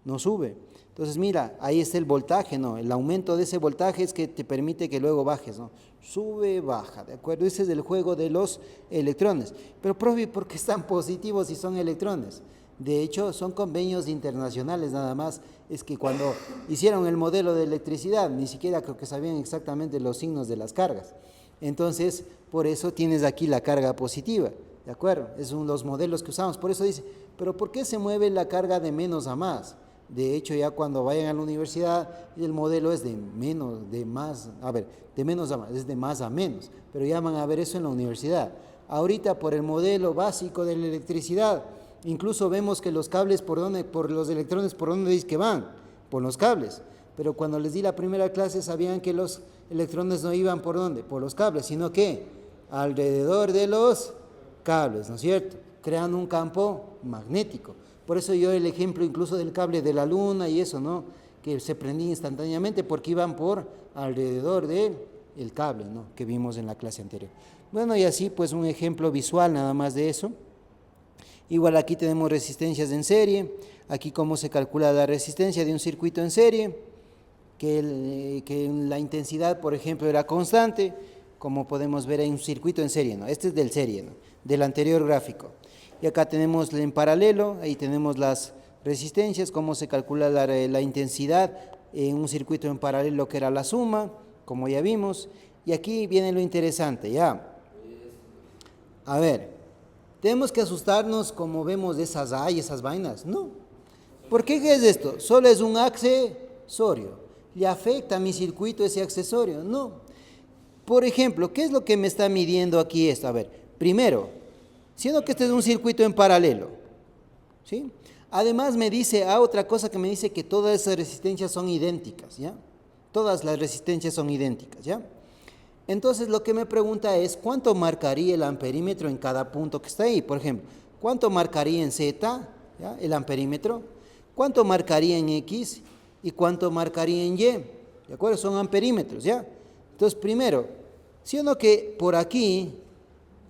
No sube. Entonces mira, ahí está el voltaje, ¿no? El aumento de ese voltaje es que te permite que luego bajes, ¿no? Sube, baja, ¿de acuerdo? Ese es el juego de los electrones. Pero, profe, ¿por qué están positivos si son electrones? De hecho, son convenios internacionales nada más. Es que cuando hicieron el modelo de electricidad, ni siquiera creo que sabían exactamente los signos de las cargas. Entonces, por eso tienes aquí la carga positiva, ¿de acuerdo? Es uno de los modelos que usamos. Por eso dice, ¿pero por qué se mueve la carga de menos a más? De hecho, ya cuando vayan a la universidad, el modelo es de menos, de más, de menos a más, es de más a menos. Pero ya van a ver eso en la universidad. Ahorita, por el modelo básico de la electricidad, incluso vemos que los cables por los electrones, ¿por dónde dice que van? Por los cables. Pero cuando les di la primera clase sabían que los electrones no iban ¿por dónde? Por los cables, sino que alrededor de los cables, ¿no es cierto? Crean un campo magnético. Por eso yo el ejemplo incluso del cable de la luna y eso, ¿no? Que se prendía instantáneamente porque iban por alrededor del cable, ¿no? Que vimos en la clase anterior. Bueno, y así pues un ejemplo visual nada más de eso. Igual aquí tenemos resistencias en serie, aquí cómo se calcula la resistencia de un circuito en serie, que la intensidad, por ejemplo, era constante, como podemos ver en un circuito en serie, ¿no? Este es del serie, ¿no? Del anterior gráfico. Y acá tenemos en paralelo, ahí tenemos las resistencias, cómo se calcula la intensidad en un circuito en paralelo que era la suma, como ya vimos. Y aquí viene lo interesante, ya. A ver, ¿tenemos que asustarnos como vemos de esas A y esas vainas? No. ¿Por qué? ¿Qué es esto? Solo es un accesorio. ¿Le afecta a mi circuito ese accesorio? No. Por ejemplo, ¿qué es lo que me está midiendo aquí esto? A ver, primero, siendo que este es un circuito en paralelo, ¿sí? Además me dice, otra cosa que me dice que todas esas resistencias son idénticas, ¿ya? Todas las resistencias son idénticas, ¿ya? Entonces lo que me pregunta es, ¿cuánto marcaría el amperímetro en cada punto que está ahí? Por ejemplo, ¿cuánto marcaría en Z, ¿ya? El amperímetro? ¿Cuánto marcaría en X? ¿Y cuánto marcaría en Y? ¿De acuerdo? Son amperímetros, ¿ya? Entonces, primero, ¿sí o no que por aquí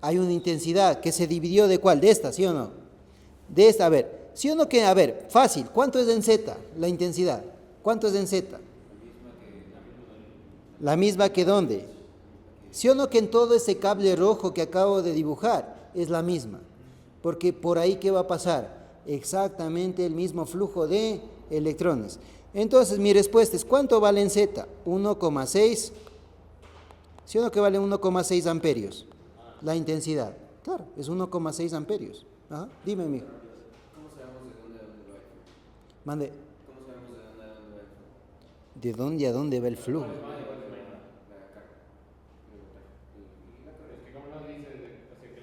hay una intensidad que se dividió de cuál? De esta, ¿sí o no? De esta, a ver, ¿sí o no que, a ver, fácil, ¿cuánto es en Z la intensidad? ¿Cuánto es en Z? La misma que ¿dónde? ¿Sí o no que en todo ese cable rojo que acabo de dibujar es la misma? Porque por ahí, ¿qué va a pasar? Exactamente el mismo flujo de electrones. Entonces, mi respuesta es, ¿cuánto vale en Z? 1,6, ¿sí o no que vale 1,6 amperios? La intensidad, claro, es 1,6 amperios. Ajá. Dime, mijo. ¿Cómo sabemos de dónde a dónde va el flujo? Mande. ¿Cómo sabemos de dónde a dónde va el flujo? ¿De dónde a dónde va el flujo?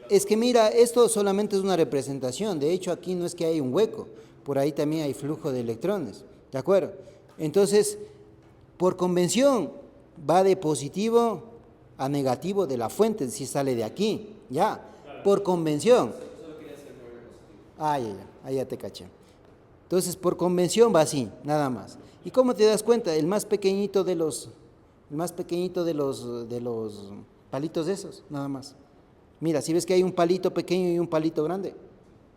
Es que mira, esto solamente es una representación. De hecho, aquí no es que hay un hueco. Por ahí también hay flujo de electrones. ¿De acuerdo? Entonces, por convención, va de positivo a negativo de la fuente si sale de aquí. Ya, por convención. Ahí ya te caché. Entonces, por convención va así, nada más. ¿Y cómo te das cuenta? El más pequeñito de los palitos esos, nada más. Mira, si ves que hay un palito pequeño y un palito grande,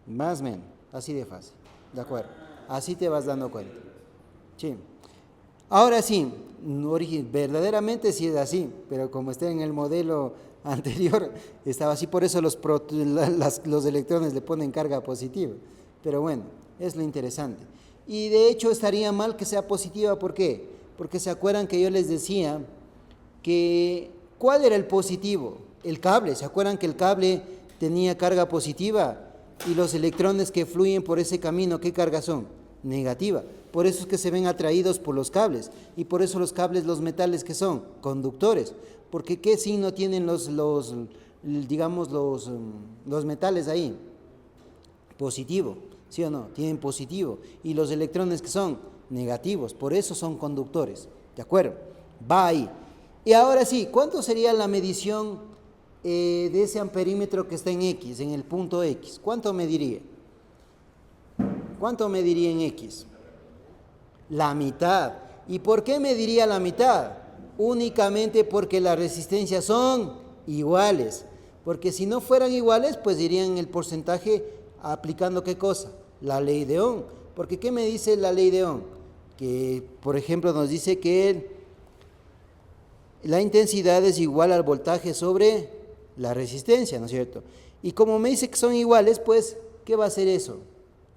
más o menos, así de fácil, ¿de acuerdo? Así te vas dando cuenta. Sí. Ahora sí, verdaderamente sí es así, pero como está en el modelo anterior, estaba así, por eso los electrones le ponen carga positiva. Pero bueno, es lo interesante. Y de hecho estaría mal que sea positiva, ¿por qué? Porque se acuerdan que yo les decía que, ¿cuál era el positivo? El cable, ¿se acuerdan que el cable tenía carga positiva? Y los electrones que fluyen por ese camino, ¿qué carga son? Negativa. Por eso es que se ven atraídos por los cables. Y por eso los cables, los metales, ¿qué son? Conductores. Porque ¿qué signo tienen los metales ahí? Positivo, ¿sí o no? Tienen positivo. Y los electrones, ¿que son? Negativos. Por eso son conductores. ¿De acuerdo? Va ahí. Y ahora sí, ¿cuánto sería la medición de ese amperímetro que está en X, en el punto X? ¿Cuánto mediría? ¿Cuánto mediría en X? La mitad. ¿Y por qué mediría la mitad? Únicamente porque las resistencias son iguales. Porque si no fueran iguales, pues dirían el porcentaje aplicando ¿qué cosa? La ley de Ohm. Porque ¿qué me dice la ley de Ohm? Que, por ejemplo, nos dice que la intensidad es igual al voltaje sobre la resistencia, ¿no es cierto? Y como me dice que son iguales, pues, ¿qué va a ser eso?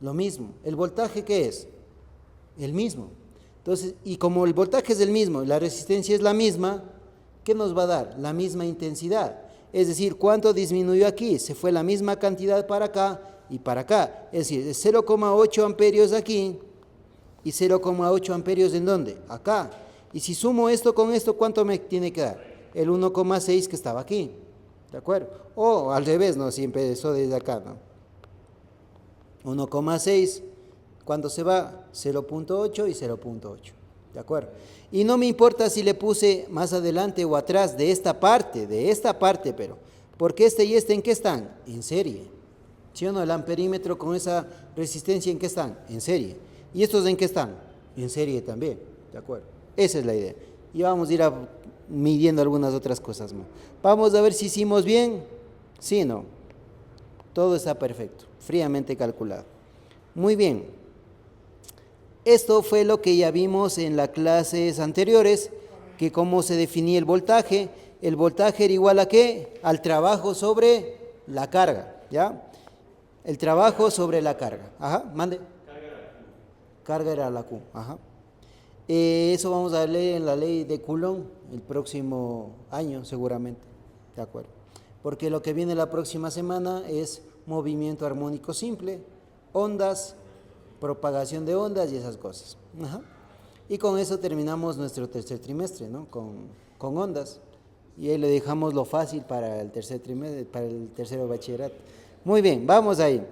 Lo mismo. ¿El voltaje qué es? El mismo. Entonces, y como el voltaje es el mismo y la resistencia es la misma, ¿qué nos va a dar? La misma intensidad. Es decir, ¿cuánto disminuyó aquí? Se fue la misma cantidad para acá y para acá. Es decir, es 0,8 amperios aquí y 0,8 amperios ¿en dónde? Acá. Y si sumo esto con esto, ¿cuánto me tiene que dar? El 1,6 que estaba aquí. ¿De acuerdo? O al revés, ¿no? Si empezó desde acá, ¿no? 1,6, ¿cuándo se va? 0,8 y 0,8. ¿De acuerdo? Y no me importa si le puse más adelante o atrás de esta parte, pero porque este y este ¿en qué están? En serie. ¿Sí o no? El amperímetro con esa resistencia ¿en qué están? En serie. ¿Y estos en qué están? En serie también. ¿De acuerdo? Esa es la idea. Y vamos a ir midiendo algunas otras cosas más. Vamos a ver si hicimos bien. Sí, no. Todo está perfecto, fríamente calculado. Muy bien. Esto fue lo que ya vimos en las clases anteriores, que cómo se definía el voltaje. El voltaje era igual a ¿qué? Al trabajo sobre la carga, ¿ya? El trabajo sobre la carga. Ajá, mande. Carga era la Q, ajá. Eso vamos a leer en la ley de Coulomb el próximo año seguramente, ¿de acuerdo? Porque lo que viene la próxima semana es movimiento armónico simple, ondas, propagación de ondas y esas cosas. Ajá. Y con eso terminamos nuestro tercer trimestre, ¿no? Con ondas. Y ahí le dejamos lo fácil para el tercer trimestre, para el tercero bachillerato. Muy bien, vamos ahí.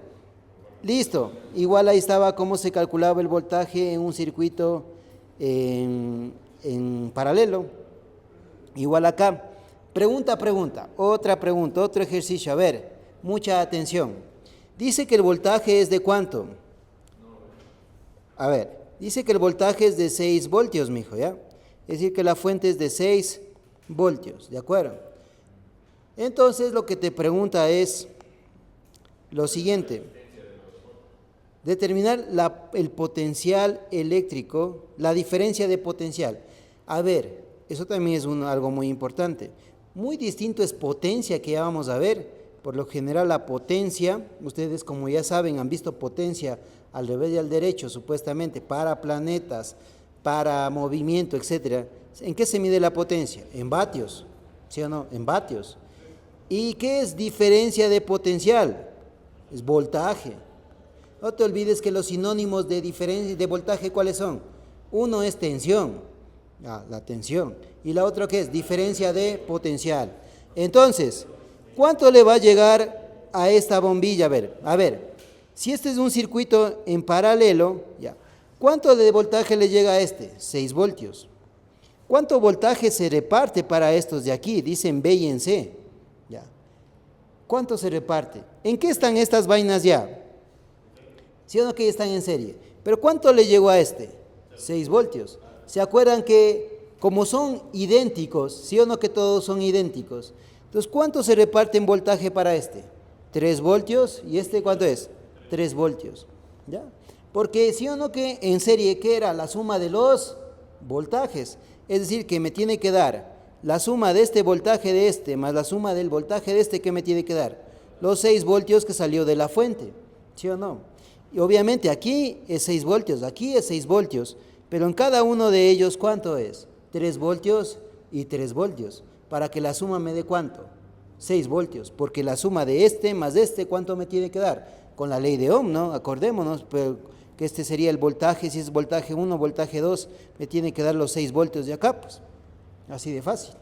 Listo. Igual ahí estaba cómo se calculaba el voltaje en un circuito en paralelo. Igual acá. Pregunta, otro ejercicio. A ver, mucha atención. Dice que el voltaje es de ¿cuánto? A ver, dice que el voltaje es de 6 voltios, mijo, ¿ya? Es decir, que la fuente es de 6 voltios, ¿de acuerdo? Entonces, lo que te pregunta es lo siguiente. Determinar el potencial eléctrico, la diferencia de potencial. A ver, eso también es algo muy importante. Muy distinto es potencia, que ya vamos a ver. Por lo general la potencia, ustedes como ya saben, han visto potencia al revés y al derecho, supuestamente, para planetas, para movimiento, etc. ¿En qué se mide la potencia? En vatios, ¿sí o no? En vatios. ¿Y qué es diferencia de potencial? Es voltaje. No te olvides que los sinónimos de diferencia de voltaje, ¿cuáles son? Uno es tensión, la tensión. Y la otra, ¿qué es? Diferencia de potencial. Entonces, ¿cuánto le va a llegar a esta bombilla? A ver, si este es un circuito en paralelo, ya, ¿cuánto de voltaje le llega a este? 6 voltios. ¿Cuánto voltaje se reparte para estos de aquí? Dicen B y en C. Ya. ¿Cuánto se reparte? ¿En qué están estas vainas ya? ¿Sí o no que ya están en serie? ¿Pero cuánto le llegó a este? 6 voltios. ¿Se acuerdan que como son idénticos, sí o no que todos son idénticos? Entonces, ¿cuánto se reparte en voltaje para este? 3 voltios. ¿Y este cuánto es? 3 voltios. ¿Ya? Porque sí o no que en serie, ¿qué era? La suma de los voltajes. Es decir, que me tiene que dar la suma de este voltaje de este más la suma del voltaje de este, ¿qué me tiene que dar? Los 6 voltios que salió de la fuente. ¿Sí o no? Y obviamente aquí es 6 voltios, aquí es 6 voltios. Pero en cada uno de ellos, ¿cuánto es? 3 voltios y 3 voltios. Para que la suma me dé ¿cuánto? 6 voltios. Porque la suma de este más de este, ¿cuánto me tiene que dar? Con la ley de Ohm, ¿no? Acordémonos, pero que este sería el voltaje, si es voltaje 1, voltaje 2, me tiene que dar los 6 voltios de acá, pues. Así de fácil.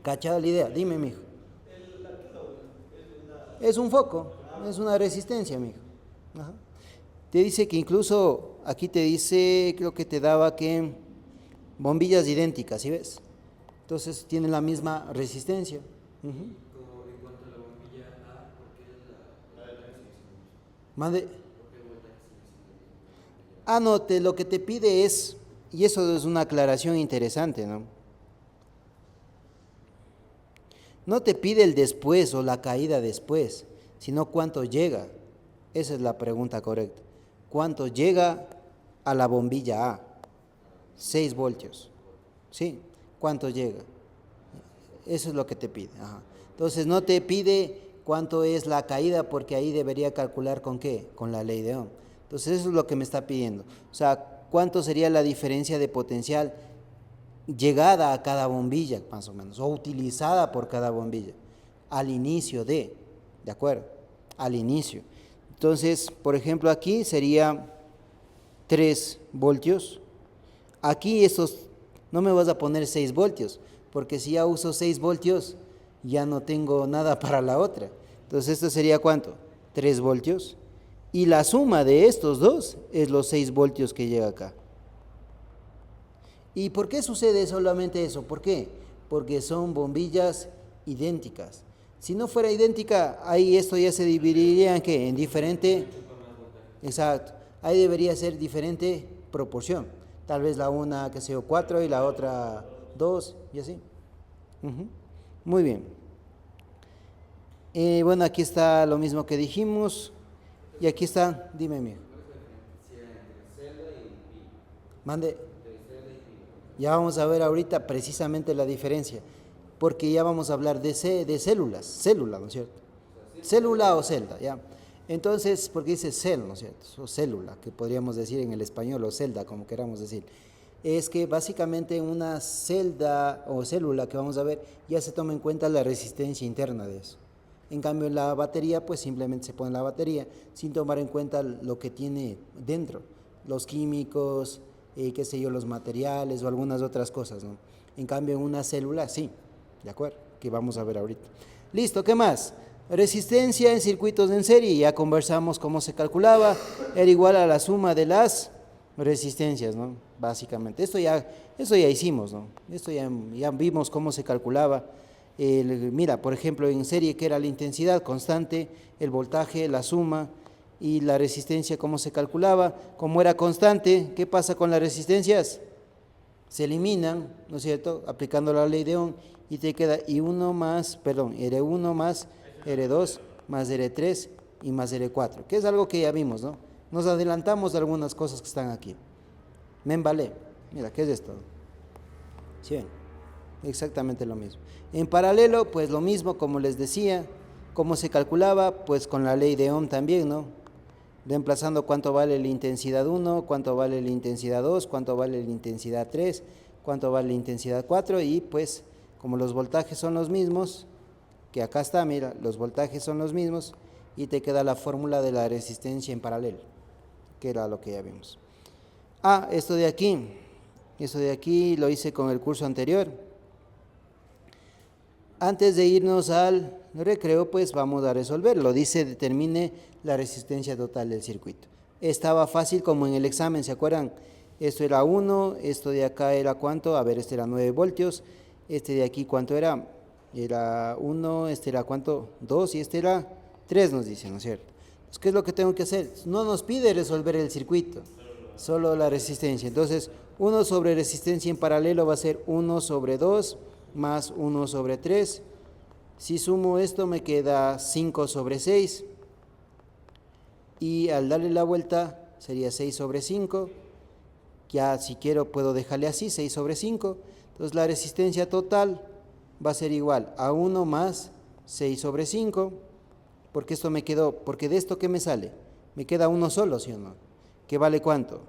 ¿Cachada la idea? Dime, mijo. Es un foco, es una resistencia, mijo. Ajá. Te dice que incluso, aquí te dice, creo que te daba que bombillas idénticas, ¿sí ves? Entonces tienen la misma resistencia. Uh-huh. Como en cuanto a la bombilla A, ¿por qué Mande. Ah, no, lo que te pide es, y eso es una aclaración interesante, ¿no? No te pide el después o la caída después, sino cuánto llega. Esa es la pregunta correcta. ¿Cuánto llega a la bombilla A? 6 voltios. ¿Sí? ¿Cuánto llega? Eso es lo que te pide. Ajá. Entonces no te pide cuánto es la caída, porque ahí debería calcular con qué, con la ley de Ohm. Entonces eso es lo que me está pidiendo. O sea, cuánto sería la diferencia de potencial llegada a cada bombilla, más o menos, o utilizada por cada bombilla, al inicio ¿de acuerdo? Al inicio. Entonces, por ejemplo, aquí sería 3 voltios. Aquí estos, no me vas a poner 6 voltios, porque si ya uso 6 voltios, ya no tengo nada para la otra. Entonces, esto sería ¿cuánto? 3 voltios. Y la suma de estos dos es los 6 voltios que llega acá. ¿Y por qué sucede solamente eso? ¿Por qué? Porque son bombillas idénticas. Si no fuera idéntica, ahí esto ya se dividiría en ¿qué? En diferente. Exacto. Ahí debería ser diferente proporción. Tal vez la una, que sea 4 y la otra 2 y así. Muy bien. Bueno, aquí está lo mismo que dijimos. Y aquí está, dime, mijo. Mande. Ya vamos a ver ahorita precisamente la diferencia, porque ya vamos a hablar de células, célula, ¿no es cierto? Célula o celda, ya. Entonces, porque dice cel, ¿no es cierto? O célula, que podríamos decir en el español, o celda, como queramos decir. Es que básicamente en una celda o célula que vamos a ver, ya se toma en cuenta la resistencia interna de eso. En cambio, en la batería, pues simplemente se pone la batería, sin tomar en cuenta lo que tiene dentro, los químicos, qué sé yo, los materiales o algunas otras cosas, ¿no? En cambio, en una célula, sí, ¿de acuerdo? Que vamos a ver ahorita. Listo, ¿qué más? Resistencia en circuitos en serie, ya conversamos cómo se calculaba, era igual a la suma de las resistencias, ¿no? Básicamente, eso ya hicimos, ¿no? Esto ya vimos cómo se calculaba. Mira, por ejemplo, en serie, que era la intensidad constante, el voltaje, la suma, y la resistencia, ¿cómo se calculaba? Como era constante, ¿qué pasa con las resistencias? Se eliminan, ¿no es cierto?, aplicando la ley de Ohm, y te queda R1 más R2 más R3 y más R4, que es algo que ya vimos, ¿no? Nos adelantamos de algunas cosas que están aquí. Vale, mira, ¿qué es esto? ¿Sí ven? Exactamente lo mismo. En paralelo, pues lo mismo, como les decía, ¿cómo se calculaba? Pues con la ley de Ohm también, ¿no? Reemplazando cuánto vale la intensidad 1, cuánto vale la intensidad 2, cuánto vale la intensidad 3, cuánto vale la intensidad 4, y pues como los voltajes son los mismos, que acá está, mira, los voltajes son los mismos, y te queda la fórmula de la resistencia en paralelo, que era lo que ya vimos. Esto de aquí lo hice con el curso anterior. Antes de irnos al recreo, pues vamos a resolverlo. Dice, determine la resistencia total del circuito. Estaba fácil como en el examen, ¿se acuerdan? Esto era 1, esto de acá era ¿cuánto? A ver, este era 9 voltios, este de aquí ¿cuánto era? Era 1, este era ¿cuánto? 2 y este era 3, nos dice, ¿no es cierto? Entonces, ¿qué es lo que tengo que hacer? No nos pide resolver el circuito, solo la resistencia. Entonces, 1 sobre resistencia en paralelo va a ser 1 sobre 2 más 1 sobre 3. Si sumo esto me queda 5 sobre 6. Y al darle la vuelta sería 6 sobre 5. Ya si quiero puedo dejarle así, 6 sobre 5. Entonces la resistencia total va a ser igual a 1 más 6 sobre 5. Porque esto me quedó, porque de esto ¿qué me sale? Me queda uno solo, ¿sí o no? ¿Que vale cuánto?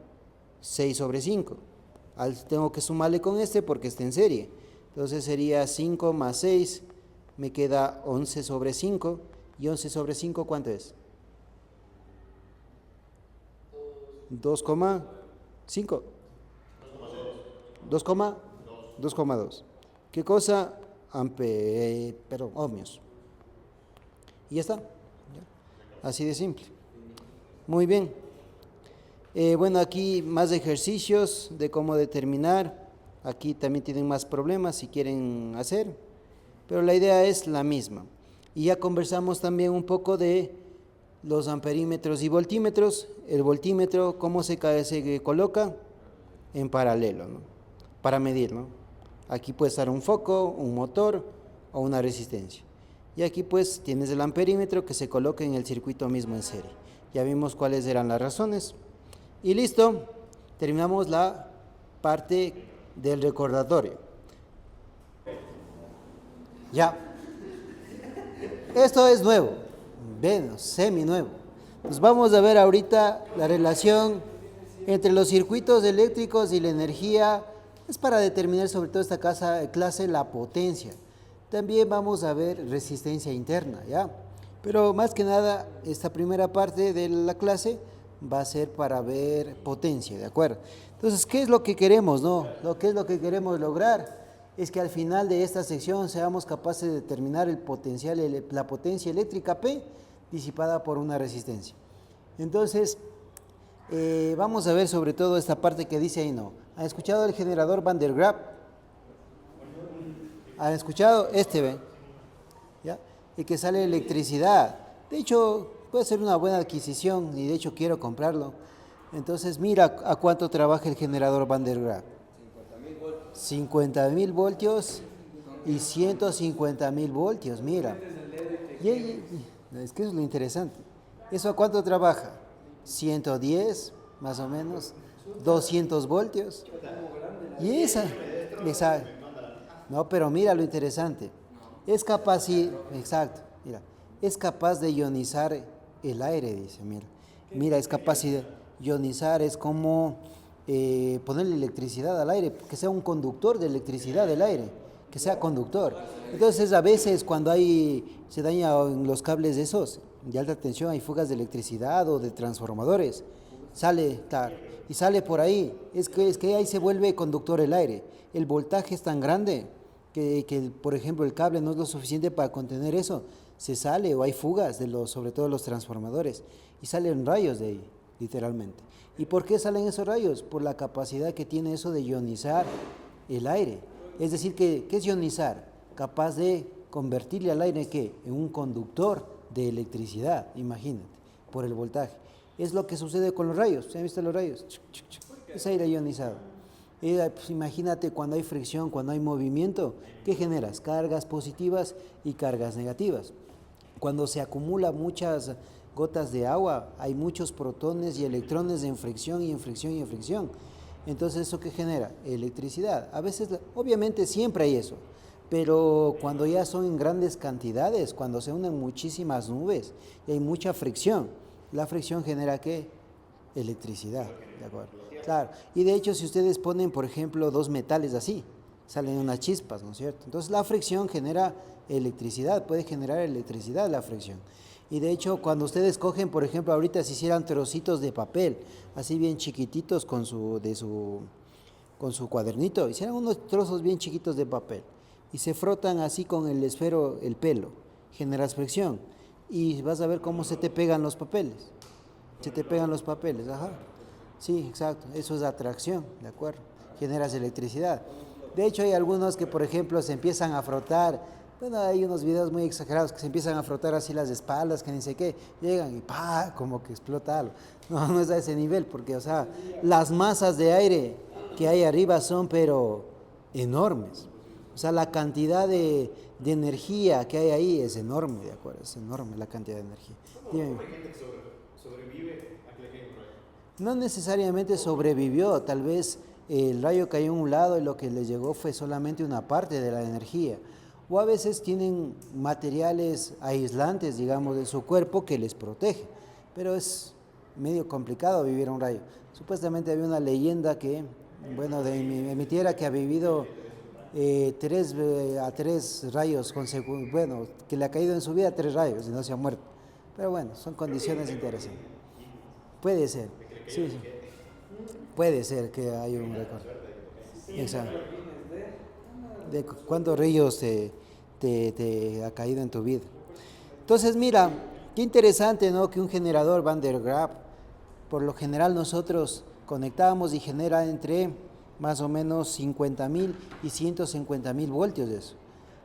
6 sobre 5. Tengo que sumarle con este porque está en serie. Entonces sería 5 más 6, me queda 11 sobre 5. ¿Y 11 sobre 5 cuánto es? 2,5. 2,2. ¿Qué cosa? Ohmios. Y ya está. Así de simple. Muy bien. Bueno, aquí más ejercicios de cómo determinar. Aquí también tienen más problemas si quieren hacer, pero la idea es la misma. Y ya conversamos también un poco de los amperímetros y voltímetros. El voltímetro, ¿cómo se coloca? En paralelo, ¿no? Para medir, ¿no? Aquí puede estar un foco, un motor o una resistencia. Y aquí pues tienes el amperímetro que se coloca en el circuito mismo en serie. Ya vimos cuáles eran las razones. Y listo, terminamos la parte del recordatorio. Ya. Esto es nuevo, bueno, semi nuevo. Pues vamos a ver ahorita la relación entre los circuitos eléctricos y la energía. Es para determinar sobre todo esta clase la potencia. También vamos a ver resistencia interna, ¿ya? Pero más que nada, esta primera parte de la clase va a ser para ver potencia, ¿de acuerdo? Entonces, ¿qué es lo que queremos, no? ¿Qué es lo que queremos lograr? Es que al final de esta sección seamos capaces de determinar el potencial, la potencia eléctrica P disipada por una resistencia. Entonces, vamos a ver sobre todo esta parte que dice ahí, ¿no? ¿Han escuchado el generador Van der Graaf? ¿Han escuchado? ¿Ven? ¿Ya? Y que sale electricidad. De hecho, puede ser una buena adquisición y de hecho quiero comprarlo. Entonces, mira a cuánto trabaja el generador Van der Graaf. 50.000 voltios y 150.000 voltios, mira. Es que eso es lo interesante. ¿Eso a cuánto trabaja? 110, más o menos, 200 voltios. Y esa, no, pero mira lo interesante. Es capaz, exacto, mira, es capaz de ionizar el aire, dice, mira, es capaz de ionizar, es como ponerle electricidad al aire, que sea un conductor de electricidad del aire, que sea conductor. Entonces, a veces cuando se dañan los cables de esos, de alta tensión, hay fugas de electricidad o de transformadores, sale, claro, y sale por ahí, es que ahí se vuelve conductor el aire. El voltaje es tan grande que, por ejemplo, el cable no es lo suficiente para contener eso, se sale o hay fugas sobre todo los transformadores, y salen rayos de ahí, literalmente. ¿Y por qué salen esos rayos? Por la capacidad que tiene eso de ionizar el aire. Es decir, ¿qué es ionizar? Capaz de convertirle al aire, ¿qué? En un conductor de electricidad, imagínate, por el voltaje. Es lo que sucede con los rayos. ¿Se han visto los rayos? Es aire ionizado. Pues imagínate cuando hay fricción, cuando hay movimiento, ¿qué generas? Cargas positivas y cargas negativas. Cuando se acumula muchas gotas de agua, hay muchos protones y electrones en fricción y en fricción y en fricción. Entonces, ¿eso qué genera? Electricidad. A veces, obviamente siempre hay eso, pero cuando ya son en grandes cantidades, cuando se unen muchísimas nubes y hay mucha fricción, la fricción genera ¿qué? Electricidad, ¿de acuerdo? Claro, y de hecho si ustedes ponen, por ejemplo, dos metales así, salen unas chispas, ¿no es cierto? Entonces la fricción genera electricidad, puede generar electricidad la fricción. Y de hecho, cuando ustedes cogen, por ejemplo, ahorita si hicieran trocitos de papel, así bien chiquititos con su cuadernito, hicieran unos trozos bien chiquitos de papel y se frotan así con el esfero, el pelo, generas fricción y vas a ver cómo se te pegan los papeles. Se te pegan los papeles, ajá. Sí, exacto, eso es atracción, ¿de acuerdo? Generas electricidad. De hecho, hay algunos que, por ejemplo, se empiezan a frotar. Bueno, hay unos videos muy exagerados que se empiezan a frotar así las espaldas, que ni sé qué, llegan y ¡pah! Como que explota algo. No, no es a ese nivel, porque, o sea, las masas de aire que hay arriba son, pero enormes. O sea, la cantidad de energía que hay ahí es enorme, ¿de acuerdo? Es enorme la cantidad de energía. ¿Cómo hay gente que sobrevive a que le caiga un rayo? No necesariamente sobrevivió, tal vez el rayo cayó en un lado y lo que les llegó fue solamente una parte de la energía. O a veces tienen materiales aislantes, digamos, de su cuerpo que les protege, pero es medio complicado vivir a un rayo. Supuestamente había una leyenda que, bueno, de mi tierra que ha vivido a tres rayos consecutivos, bueno, que le ha caído en su vida 3 rayos y no se ha muerto. Pero bueno, son condiciones interesantes. Puede ser, sí, sí. Puede ser que haya un récord. Exacto. De cuántos rayos te ha caído en tu vida. Entonces, mira, qué interesante, ¿no? Que un generador Van der Graaf, por lo general nosotros conectamos y genera entre más o menos 50.000 y 150.000 voltios de eso.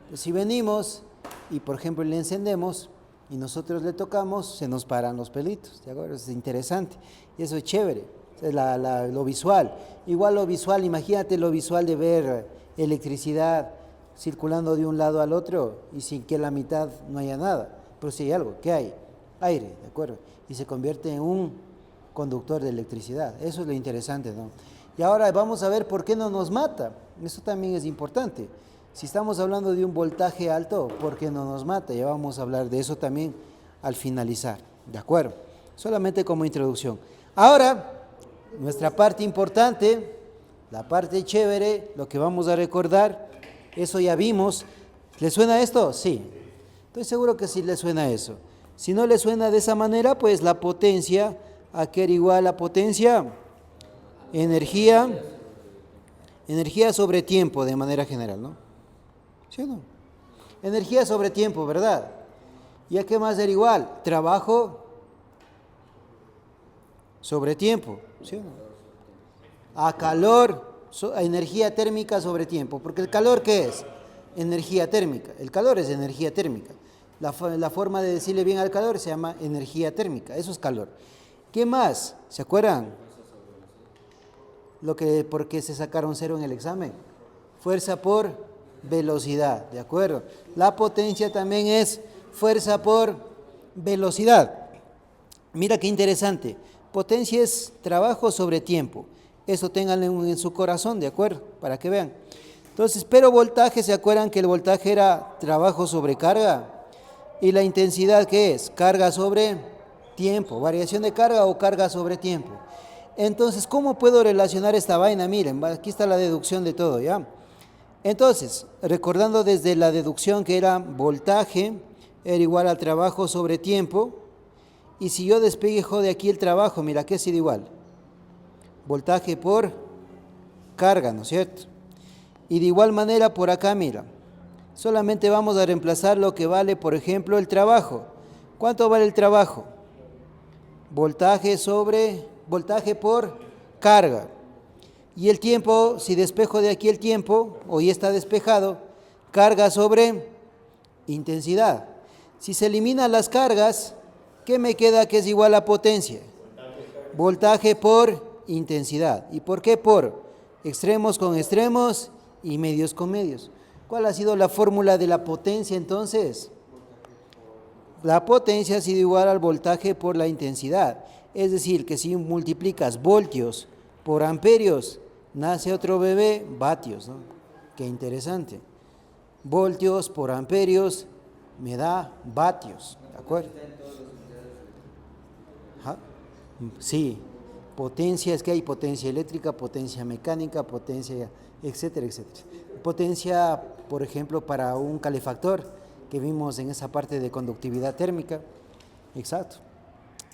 Pues si venimos y, por ejemplo, le encendemos y nosotros le tocamos, se nos paran los pelitos, ¿de acuerdo? Es interesante y eso es chévere, es lo visual. Igual lo visual, imagínate lo visual de ver electricidad circulando de un lado al otro y sin que la mitad no haya nada. Pero si hay algo, ¿qué hay? Aire, ¿de acuerdo? Y se convierte en un conductor de electricidad. Eso es lo interesante, ¿no? Y ahora vamos a ver por qué no nos mata. Eso también es importante. Si estamos hablando de un voltaje alto, ¿por qué no nos mata? Ya vamos a hablar de eso también al finalizar, ¿de acuerdo? Solamente como introducción. Ahora, nuestra parte importante, la parte chévere, lo que vamos a recordar, eso ya vimos. ¿Le suena esto? Sí. Estoy seguro que sí le suena eso. Si no le suena de esa manera, pues la potencia, ¿a qué era igual la potencia? Energía sobre tiempo de manera general, ¿no? ¿Sí o no? Energía sobre tiempo, ¿verdad? ¿Y a qué más era igual? Trabajo sobre tiempo, ¿sí o no? A calor, a energía térmica sobre tiempo, porque el calor, ¿qué es? Energía térmica. El calor es energía térmica. La forma de decirle bien al calor se llama energía térmica, eso es calor. ¿Qué más? ¿Se acuerdan? ¿Por qué se sacaron 0 en el examen? Fuerza por velocidad, ¿de acuerdo? La potencia también es fuerza por velocidad. Mira qué interesante. Potencia es trabajo sobre tiempo. Eso ténganlo en su corazón, ¿de acuerdo? Para que vean. Entonces, pero voltaje, ¿se acuerdan que el voltaje era trabajo sobre carga? ¿Y la intensidad qué es? Carga sobre tiempo, variación de carga o carga sobre tiempo. Entonces, ¿cómo puedo relacionar esta vaina? Miren, aquí está la deducción de todo, ¿ya? Entonces, recordando desde la deducción que era voltaje, era igual al trabajo sobre tiempo, y si yo despejo de aquí el trabajo, mira, ¿qué ha sido igual? Voltaje por carga, ¿no es cierto? Y de igual manera por acá, mira, solamente vamos a reemplazar lo que vale, por ejemplo, el trabajo. ¿Cuánto vale el trabajo? Voltaje por carga. Y el tiempo, si despejo de aquí el tiempo, o ya está despejado, carga sobre intensidad. Si se eliminan las cargas, ¿qué me queda que es igual a potencia? Voltaje por intensidad. ¿Y por qué por? Extremos con extremos y medios con medios. ¿Cuál ha sido la fórmula de la potencia entonces? La potencia ha sido igual al voltaje por la intensidad. Es decir, que si multiplicas voltios por amperios, nace otro bebé, vatios, ¿no? Qué interesante. Voltios por amperios me da vatios, ¿de acuerdo? ¿Ah? Sí, potencia, es que hay potencia eléctrica, potencia mecánica, potencia, etcétera, etcétera. Potencia, por ejemplo, para un calefactor, que vimos en esa parte de conductividad térmica. Exacto.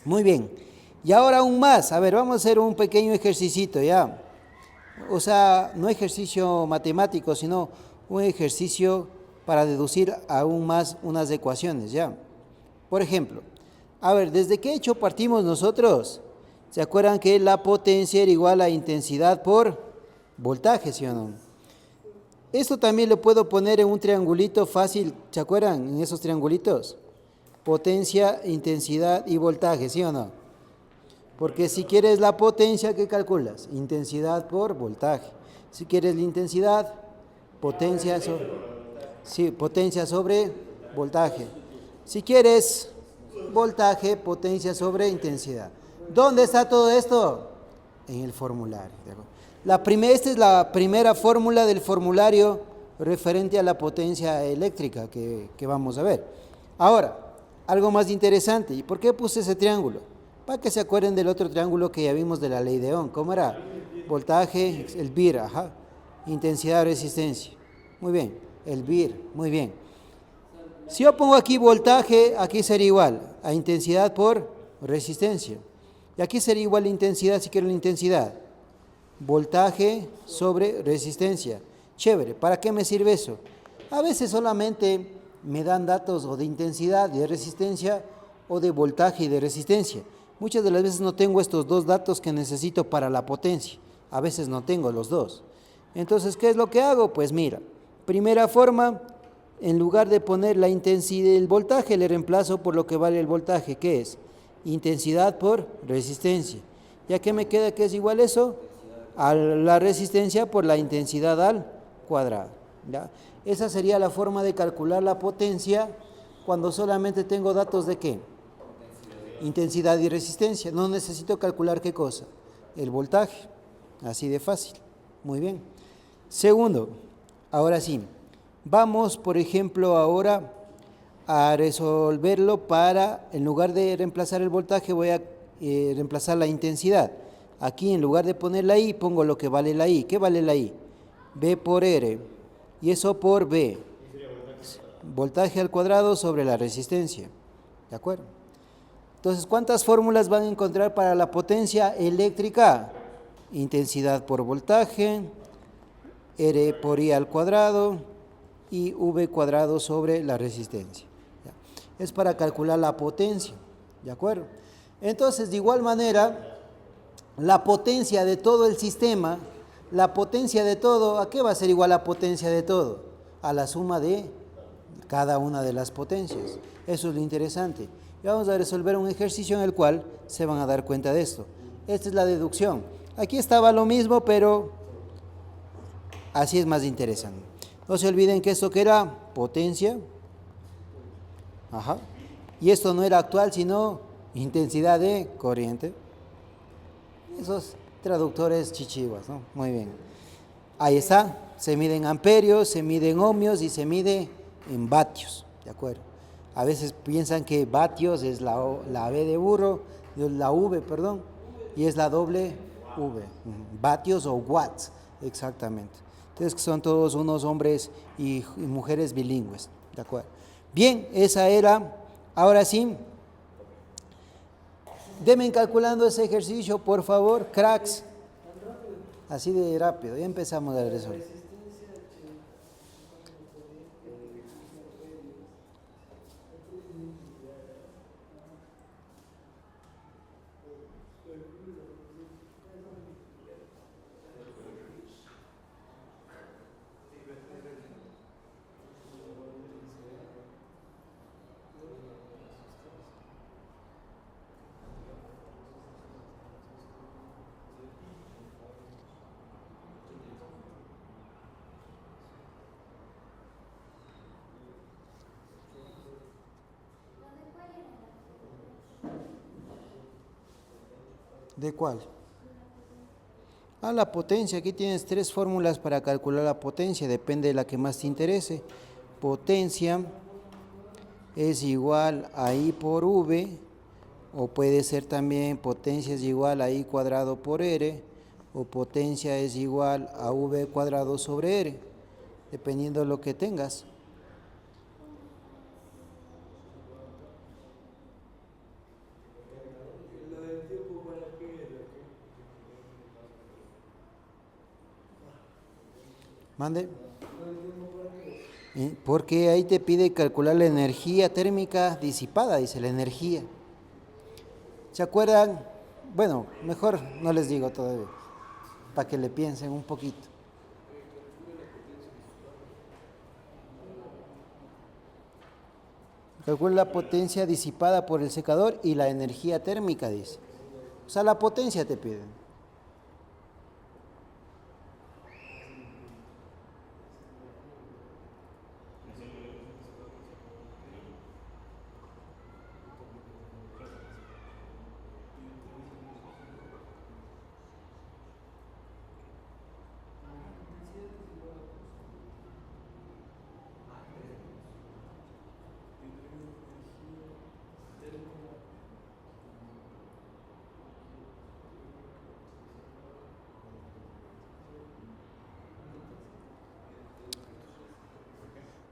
Muy bien. Y ahora aún más, a ver, vamos a hacer un pequeño ejercicio, ¿ya? O sea, no ejercicio matemático, sino un ejercicio para deducir aún más unas ecuaciones, ¿ya? Por ejemplo, a ver, ¿desde qué hecho partimos nosotros? ¿Se acuerdan que la potencia era igual a intensidad por voltaje, sí o no? Esto también lo puedo poner en un triangulito fácil, ¿se acuerdan? En esos triangulitos. Potencia, intensidad y voltaje, ¿sí o no? Porque si quieres la potencia, ¿qué calculas? Intensidad por voltaje. Si quieres la intensidad, potencia sobre voltaje. Si quieres voltaje, potencia sobre intensidad. ¿Dónde está todo esto? En el formulario. Esta es la primera fórmula del formulario referente a la potencia eléctrica que vamos a ver. Ahora, algo más interesante. ¿Y por qué puse ese triángulo? Para que se acuerden del otro triángulo que ya vimos de la ley de Ohm. ¿Cómo era? Voltaje, el VIR, ajá. Intensidad, resistencia. Muy bien, el VIR, muy bien. Si yo pongo aquí voltaje, aquí sería igual a intensidad por resistencia. Y aquí sería igual la intensidad, si quiero la intensidad. Voltaje sobre resistencia. Chévere, ¿para qué me sirve eso? A veces solamente me dan datos o de intensidad, de resistencia, o de voltaje y de resistencia. Muchas de las veces no tengo estos dos datos que necesito para la potencia. A veces no tengo los dos. Entonces, ¿qué es lo que hago? Pues mira, primera forma, en lugar de poner la intensidad del voltaje, le reemplazo por lo que vale el voltaje, ¿qué es? Intensidad por resistencia. ¿Ya qué me queda que es igual eso? A la resistencia por la intensidad al cuadrado. ¿Ya? Esa sería la forma de calcular la potencia cuando solamente tengo datos de ¿qué? Intensidad y resistencia. No necesito calcular ¿qué cosa? El voltaje. Así de fácil. Muy bien. Segundo, ahora sí, vamos por ejemplo ahora a resolverlo para, en lugar de reemplazar el voltaje, voy a reemplazar la intensidad. Aquí en lugar de poner la I, pongo lo que vale la I. ¿Qué vale la I? V por R. Y eso por V. Voltaje al cuadrado sobre la resistencia. ¿De acuerdo? Entonces, ¿cuántas fórmulas van a encontrar para la potencia eléctrica? Intensidad por voltaje, R por I al cuadrado y V cuadrado sobre la resistencia. Es para calcular la potencia. ¿De acuerdo? Entonces, de igual manera, la potencia de todo el sistema, la potencia de todo, ¿a qué va a ser igual la potencia de todo? A la suma de cada una de las potencias. Eso es lo interesante. Y vamos a resolver un ejercicio en el cual se van a dar cuenta de esto. Esta es la deducción. Aquí estaba lo mismo, pero así es más interesante. No se olviden que esto que era potencia, y esto no era actual, sino intensidad de corriente. Esos traductores chichiguas, ¿no? Muy bien. Ahí está. Se mide en amperios, se mide en ohmios y se mide en vatios. ¿De acuerdo? A veces piensan que vatios es la V de burro, la V, perdón, y es la doble V. Vatios o watts, exactamente. Entonces son todos unos hombres y mujeres bilingües. ¿De acuerdo? Bien, esa era. Ahora sí. Denme calculando ese ejercicio, por favor, cracks. Así de rápido, ya empezamos a resolver. ¿De cuál? La potencia. Aquí tienes 3 fórmulas para calcular la potencia. Depende de la que más te interese. Potencia es igual a I por V. O puede ser también potencia es igual a I cuadrado por R. O potencia es igual a V cuadrado sobre R. Dependiendo de lo que tengas. Mande. Porque ahí te pide calcular la energía térmica disipada, dice la energía. ¿Se acuerdan? Bueno, mejor no les digo todavía, para que le piensen un poquito. Calcula la potencia disipada por el secador y la energía térmica, dice. O sea, la potencia te piden.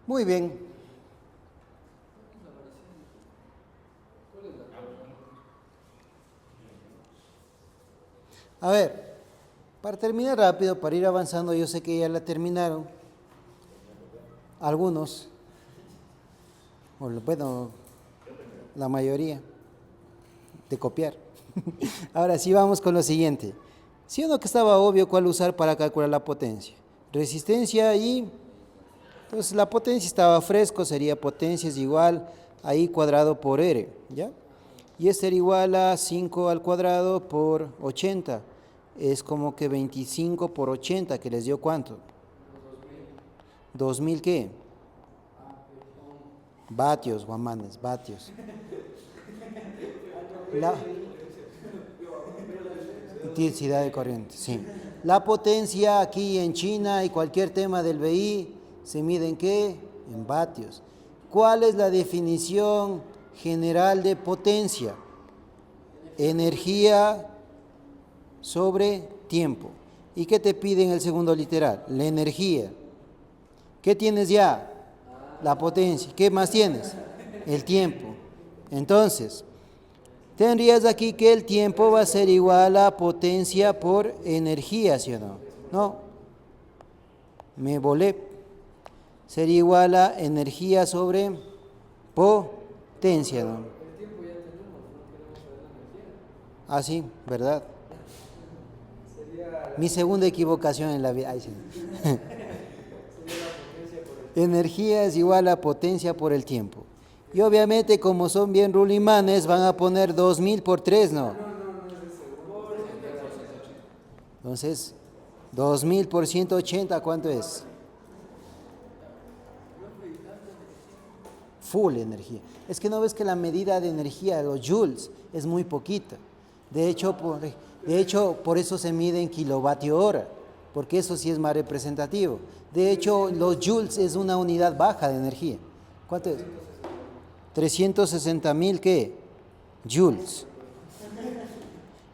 Muy bien. A ver, para terminar rápido, para ir avanzando, yo sé que ya la terminaron. Algunos. Bueno, la mayoría. De copiar. Ahora sí vamos con lo siguiente. ¿Sí o no que estaba obvio cuál usar para calcular la potencia? Resistencia y... Entonces la potencia estaba fresco, sería potencia es igual a I cuadrado por R, ¿ya? Y este era igual a 5 al cuadrado por 80. Es como que 25 por 80, que les dio ¿cuánto? 2000 ¿qué? Vatios, guamanes, vatios. La intensidad de corriente, sí. La potencia aquí en China y cualquier tema del BI se mide en ¿qué? En vatios. ¿Cuál es la definición general de potencia? Energía sobre tiempo. ¿Y qué te pide en el segundo literal? La energía. ¿Qué tienes ya? La potencia. ¿Qué más tienes? El tiempo. Entonces, tendrías aquí que el tiempo va a ser igual a potencia por energía, ¿sí o no? No. Me volé. Sería igual a energía sobre potencia, ¿no? Ah, sí, ¿verdad? Mi segunda equivocación en la vida. Ay, sí. Energía es igual a potencia por el tiempo. Y obviamente, como son bien rulimanes, van a poner 2000 por 3, ¿no? Entonces, 2000 por 180, ¿cuánto es? Full energía. Es que no ves que la medida de energía, los joules, es muy poquita. De hecho, por eso se mide en kilovatio hora, porque eso sí es más representativo. De hecho, los joules es una unidad baja de energía. ¿Cuánto es? 360.000, ¿qué? Joules.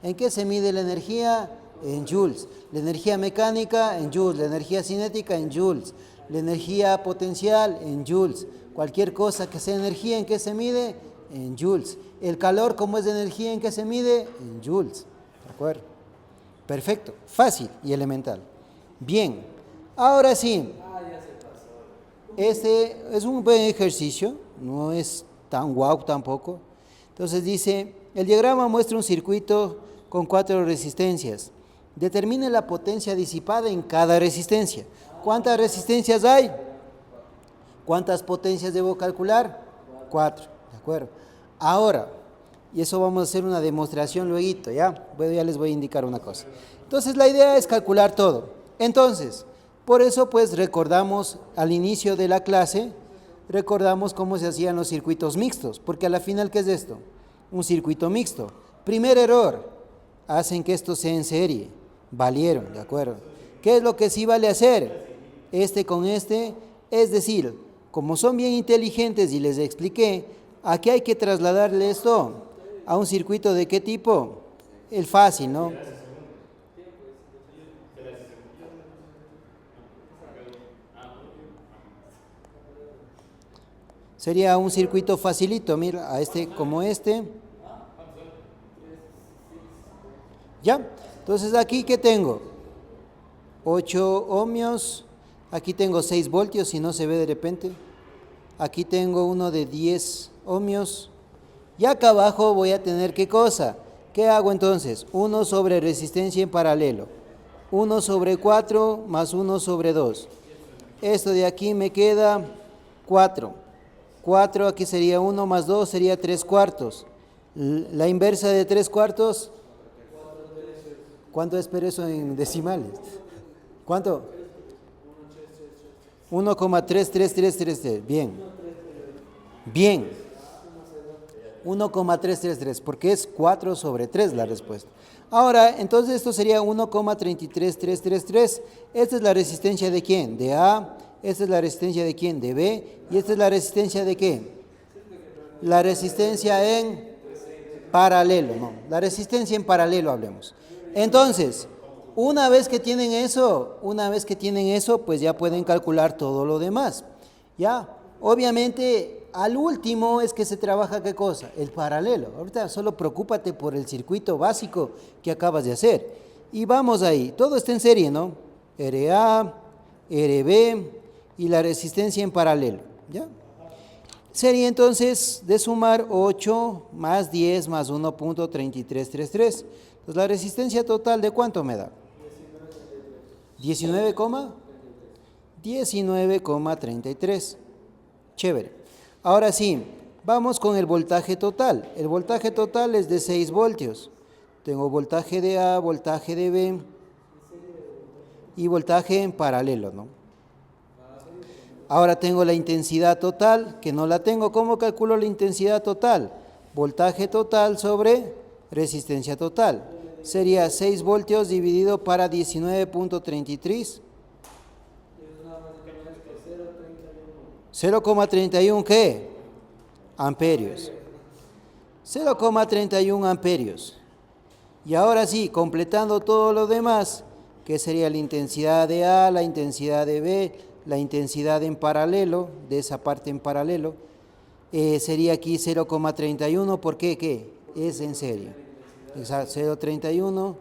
¿En qué se mide la energía? En joules. La energía mecánica, en joules. La energía cinética, en joules. La energía potencial, en joules. Cualquier cosa que sea energía, ¿en qué se mide? En joules. El calor, ¿cómo es de energía? ¿En qué se mide? En joules. ¿De acuerdo? Perfecto. Fácil y elemental. Bien. Ahora sí. Este es un buen ejercicio. No es tan guau tampoco. Entonces dice, el diagrama muestra un circuito con 4 resistencias. Determine la potencia disipada en cada resistencia. ¿Cuántas resistencias hay? ¿Cuántas potencias debo calcular? 4, ¿de acuerdo? Ahora, y eso vamos a hacer una demostración luego, ¿ya? Bueno, ya les voy a indicar una cosa. Entonces, la idea es calcular todo. Entonces, por eso, pues, recordamos al inicio de la clase, recordamos cómo se hacían los circuitos mixtos, porque a la final, ¿qué es esto? Un circuito mixto. Primer error, hacen que esto sea en serie. Valieron, ¿de acuerdo? ¿Qué es lo que sí vale hacer? Este con este, es decir, como son bien inteligentes y les expliqué, aquí hay que trasladarle esto a un circuito de qué tipo? El fácil, ¿no? Sería un circuito facilito, mira, a este como este. ¿Ya? Entonces, ¿aquí qué tengo? 8 ohmios. Aquí tengo 6 voltios, si no se ve de repente. Aquí tengo uno de 10 ohmios. Y acá abajo voy a tener ¿qué cosa? ¿Qué hago entonces? 1 sobre resistencia en paralelo. 1 sobre 4 más 1 sobre 2. Esto de aquí me queda 4. 4 aquí sería 1 más 2 sería 3 cuartos. La inversa de 3 cuartos. ¿Cuánto es pero eso en decimales? ¿Cuánto? 1,33333. Bien. Bien. 1,333, porque es 4 sobre 3 la respuesta. Ahora, entonces esto sería 1,33333. Esta es la resistencia de quién? De A. Esta es la resistencia de quién? De B. ¿Y esta es la resistencia de qué? La resistencia en paralelo, no. La resistencia en paralelo hablemos. Entonces, una vez que tienen eso, pues ya pueden calcular todo lo demás. ¿Ya? Obviamente, al último es que se trabaja ¿qué cosa? El paralelo. Ahorita solo preocúpate por el circuito básico que acabas de hacer. Y vamos ahí. Todo está en serie, ¿no? RA, RB y la resistencia en paralelo. ¿Ya? Sería entonces de sumar 8 más 10 más 1.3333. Entonces, la resistencia total, ¿de cuánto me da? 19,33. Chévere. Ahora sí, vamos con el voltaje total. El voltaje total es de 6 voltios. Tengo voltaje de A, voltaje de B y voltaje en paralelo, ¿no? Ahora tengo la intensidad total, que no la tengo. ¿Cómo calculo la intensidad total? Voltaje total sobre resistencia total. Sería 6 voltios dividido para 19.33. 0,31 ¿qué? Amperios. 0,31 amperios. Y ahora sí, completando todo lo demás, que sería la intensidad de A, la intensidad de B, la intensidad en paralelo, de esa parte en paralelo, sería aquí 0,31, ¿por qué? ¿Qué? Es en serio. Exacto, 0,31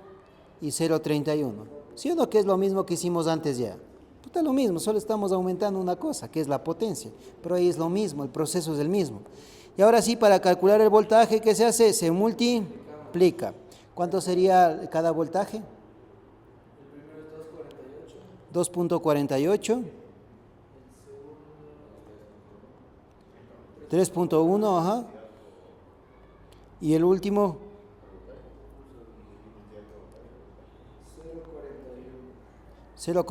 y 0,31. ¿Sí o no? Que es lo mismo que hicimos antes ya. Puta, lo mismo, solo estamos aumentando una cosa, que es la potencia. Pero ahí es lo mismo, el proceso es el mismo. Y ahora sí, para calcular el voltaje, ¿qué se hace? Se multiplica. ¿Cuánto sería cada voltaje? El primero es 2.48. 2.48. 3.1, ajá. Y el último, 0,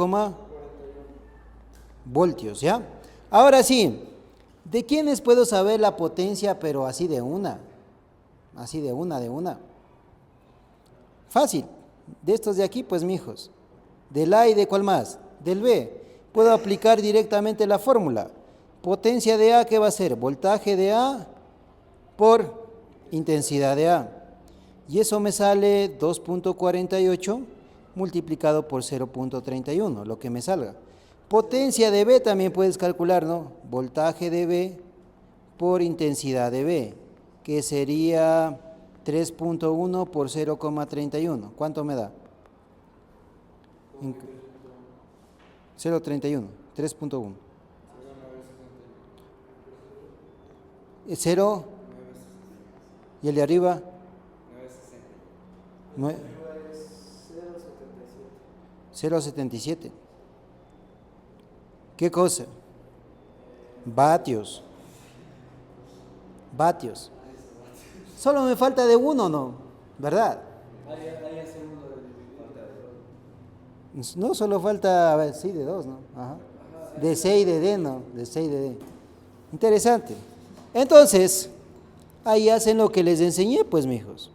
voltios, ¿ya? Ahora sí, ¿de quiénes puedo saber la potencia, pero así de una? Así de una. Fácil. De estos de aquí, pues, mijos. Del A y de ¿cuál más? Del B. Puedo aplicar directamente la fórmula. Potencia de A, ¿qué va a ser? Voltaje de A por intensidad de A. Y eso me sale 2.48 multiplicado por 0.31, lo que me salga. Potencia de B también puedes calcular, ¿no? Voltaje de B por intensidad de B, que sería 3.1 por 0,31. ¿Cuánto me da? 0,31, 3.1. 0, y el de arriba, 0,77. ¿Qué cosa? Vatios. Solo me falta de uno, ¿no? ¿Verdad? No, solo falta, a ver, sí, de dos, ¿no? Ajá. De C y de D, ¿no? De C y de D. Interesante. Entonces, ahí hacen lo que les enseñé, pues, mijos.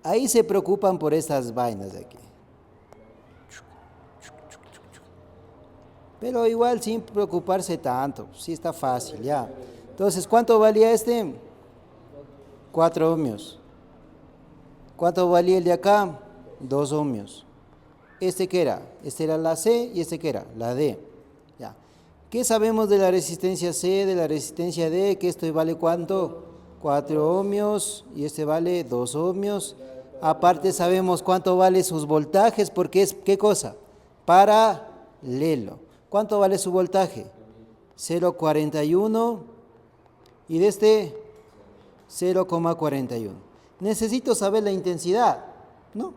Ahí se preocupan por estas vainas de aquí. Pero igual sin preocuparse tanto, sí está fácil, ya. Entonces, ¿cuánto valía este? 4 ohmios. ¿Cuánto valía el de acá? 2 ohmios. ¿Este qué era? Este era la C y este qué era? La D. Ya. ¿Qué sabemos de la resistencia C, de la resistencia D? Que esto vale ¿cuánto? 4 ohmios y este vale 2 ohmios. Aparte sabemos cuánto vale sus voltajes porque es, ¿qué cosa? Paralelo. ¿Cuánto vale su voltaje? 0,41 y de este 0,41. Necesito saber la intensidad. ¿No?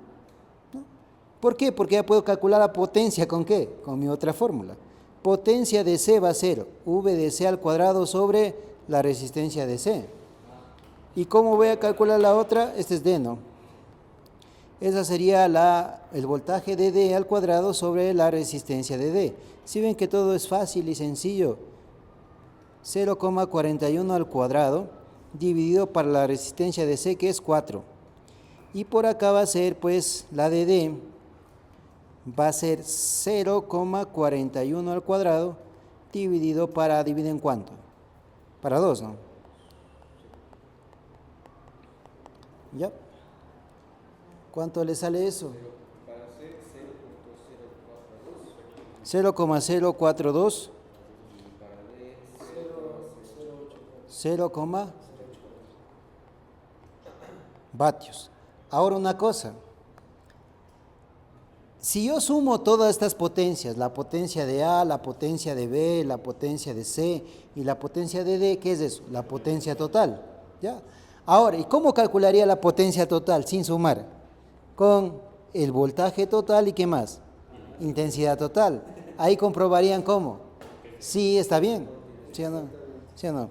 ¿Por qué? Porque ya puedo calcular la potencia. ¿Con qué? Con mi otra fórmula. Potencia de C va a ser V de C al cuadrado sobre la resistencia de C. ¿Y cómo voy a calcular la otra? Este es D, ¿no? Esa sería el voltaje de D al cuadrado sobre la resistencia de D. Si ven que todo es fácil y sencillo, 0,41 al cuadrado dividido para la resistencia de C, que es 4. Y por acá va a ser, pues, la de D va a ser 0,41 al cuadrado dividido para, ¿dividen cuánto? Para 2, ¿no? ¿Ya? ¿Cuánto le sale eso? 0,042. 0, vatios. Ahora una cosa. Si yo sumo todas estas potencias, la potencia de A, la potencia de B, la potencia de C y la potencia de D, ¿qué es eso? La potencia total. ¿Ya? Ahora, ¿y cómo calcularía la potencia total sin sumar? Con el voltaje total y ¿qué más? Intensidad total. Ahí comprobarían cómo. Sí, está bien. ¿Sí o no? ¿Sí o no?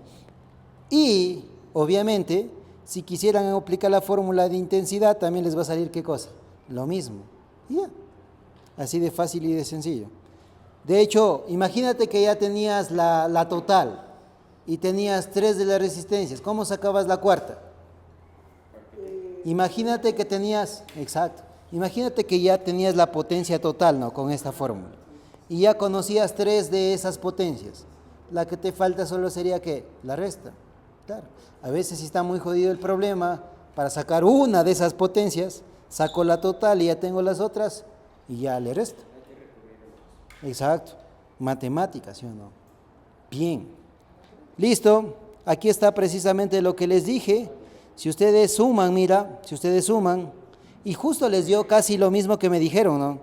Y, obviamente, si quisieran aplicar la fórmula de intensidad, también les va a salir ¿qué cosa? Lo mismo. Ya. Así de fácil y de sencillo. De hecho, imagínate que ya tenías la total y tenías 3 de las resistencias. ¿Cómo sacabas la cuarta? Imagínate que tenías, exacto, imagínate que ya tenías la potencia total, ¿no? Con esta fórmula. Y ya conocías 3 de esas potencias. La que te falta solo sería, ¿qué? La resta. Claro. A veces si está muy jodido el problema, para sacar una de esas potencias, saco la total y ya tengo las otras y ya le resto. Exacto. Matemáticas, ¿sí o no? Bien. Listo. Aquí está precisamente lo que les dije. Si ustedes suman, mira, si ustedes suman, y justo les dio casi lo mismo que me dijeron, ¿no?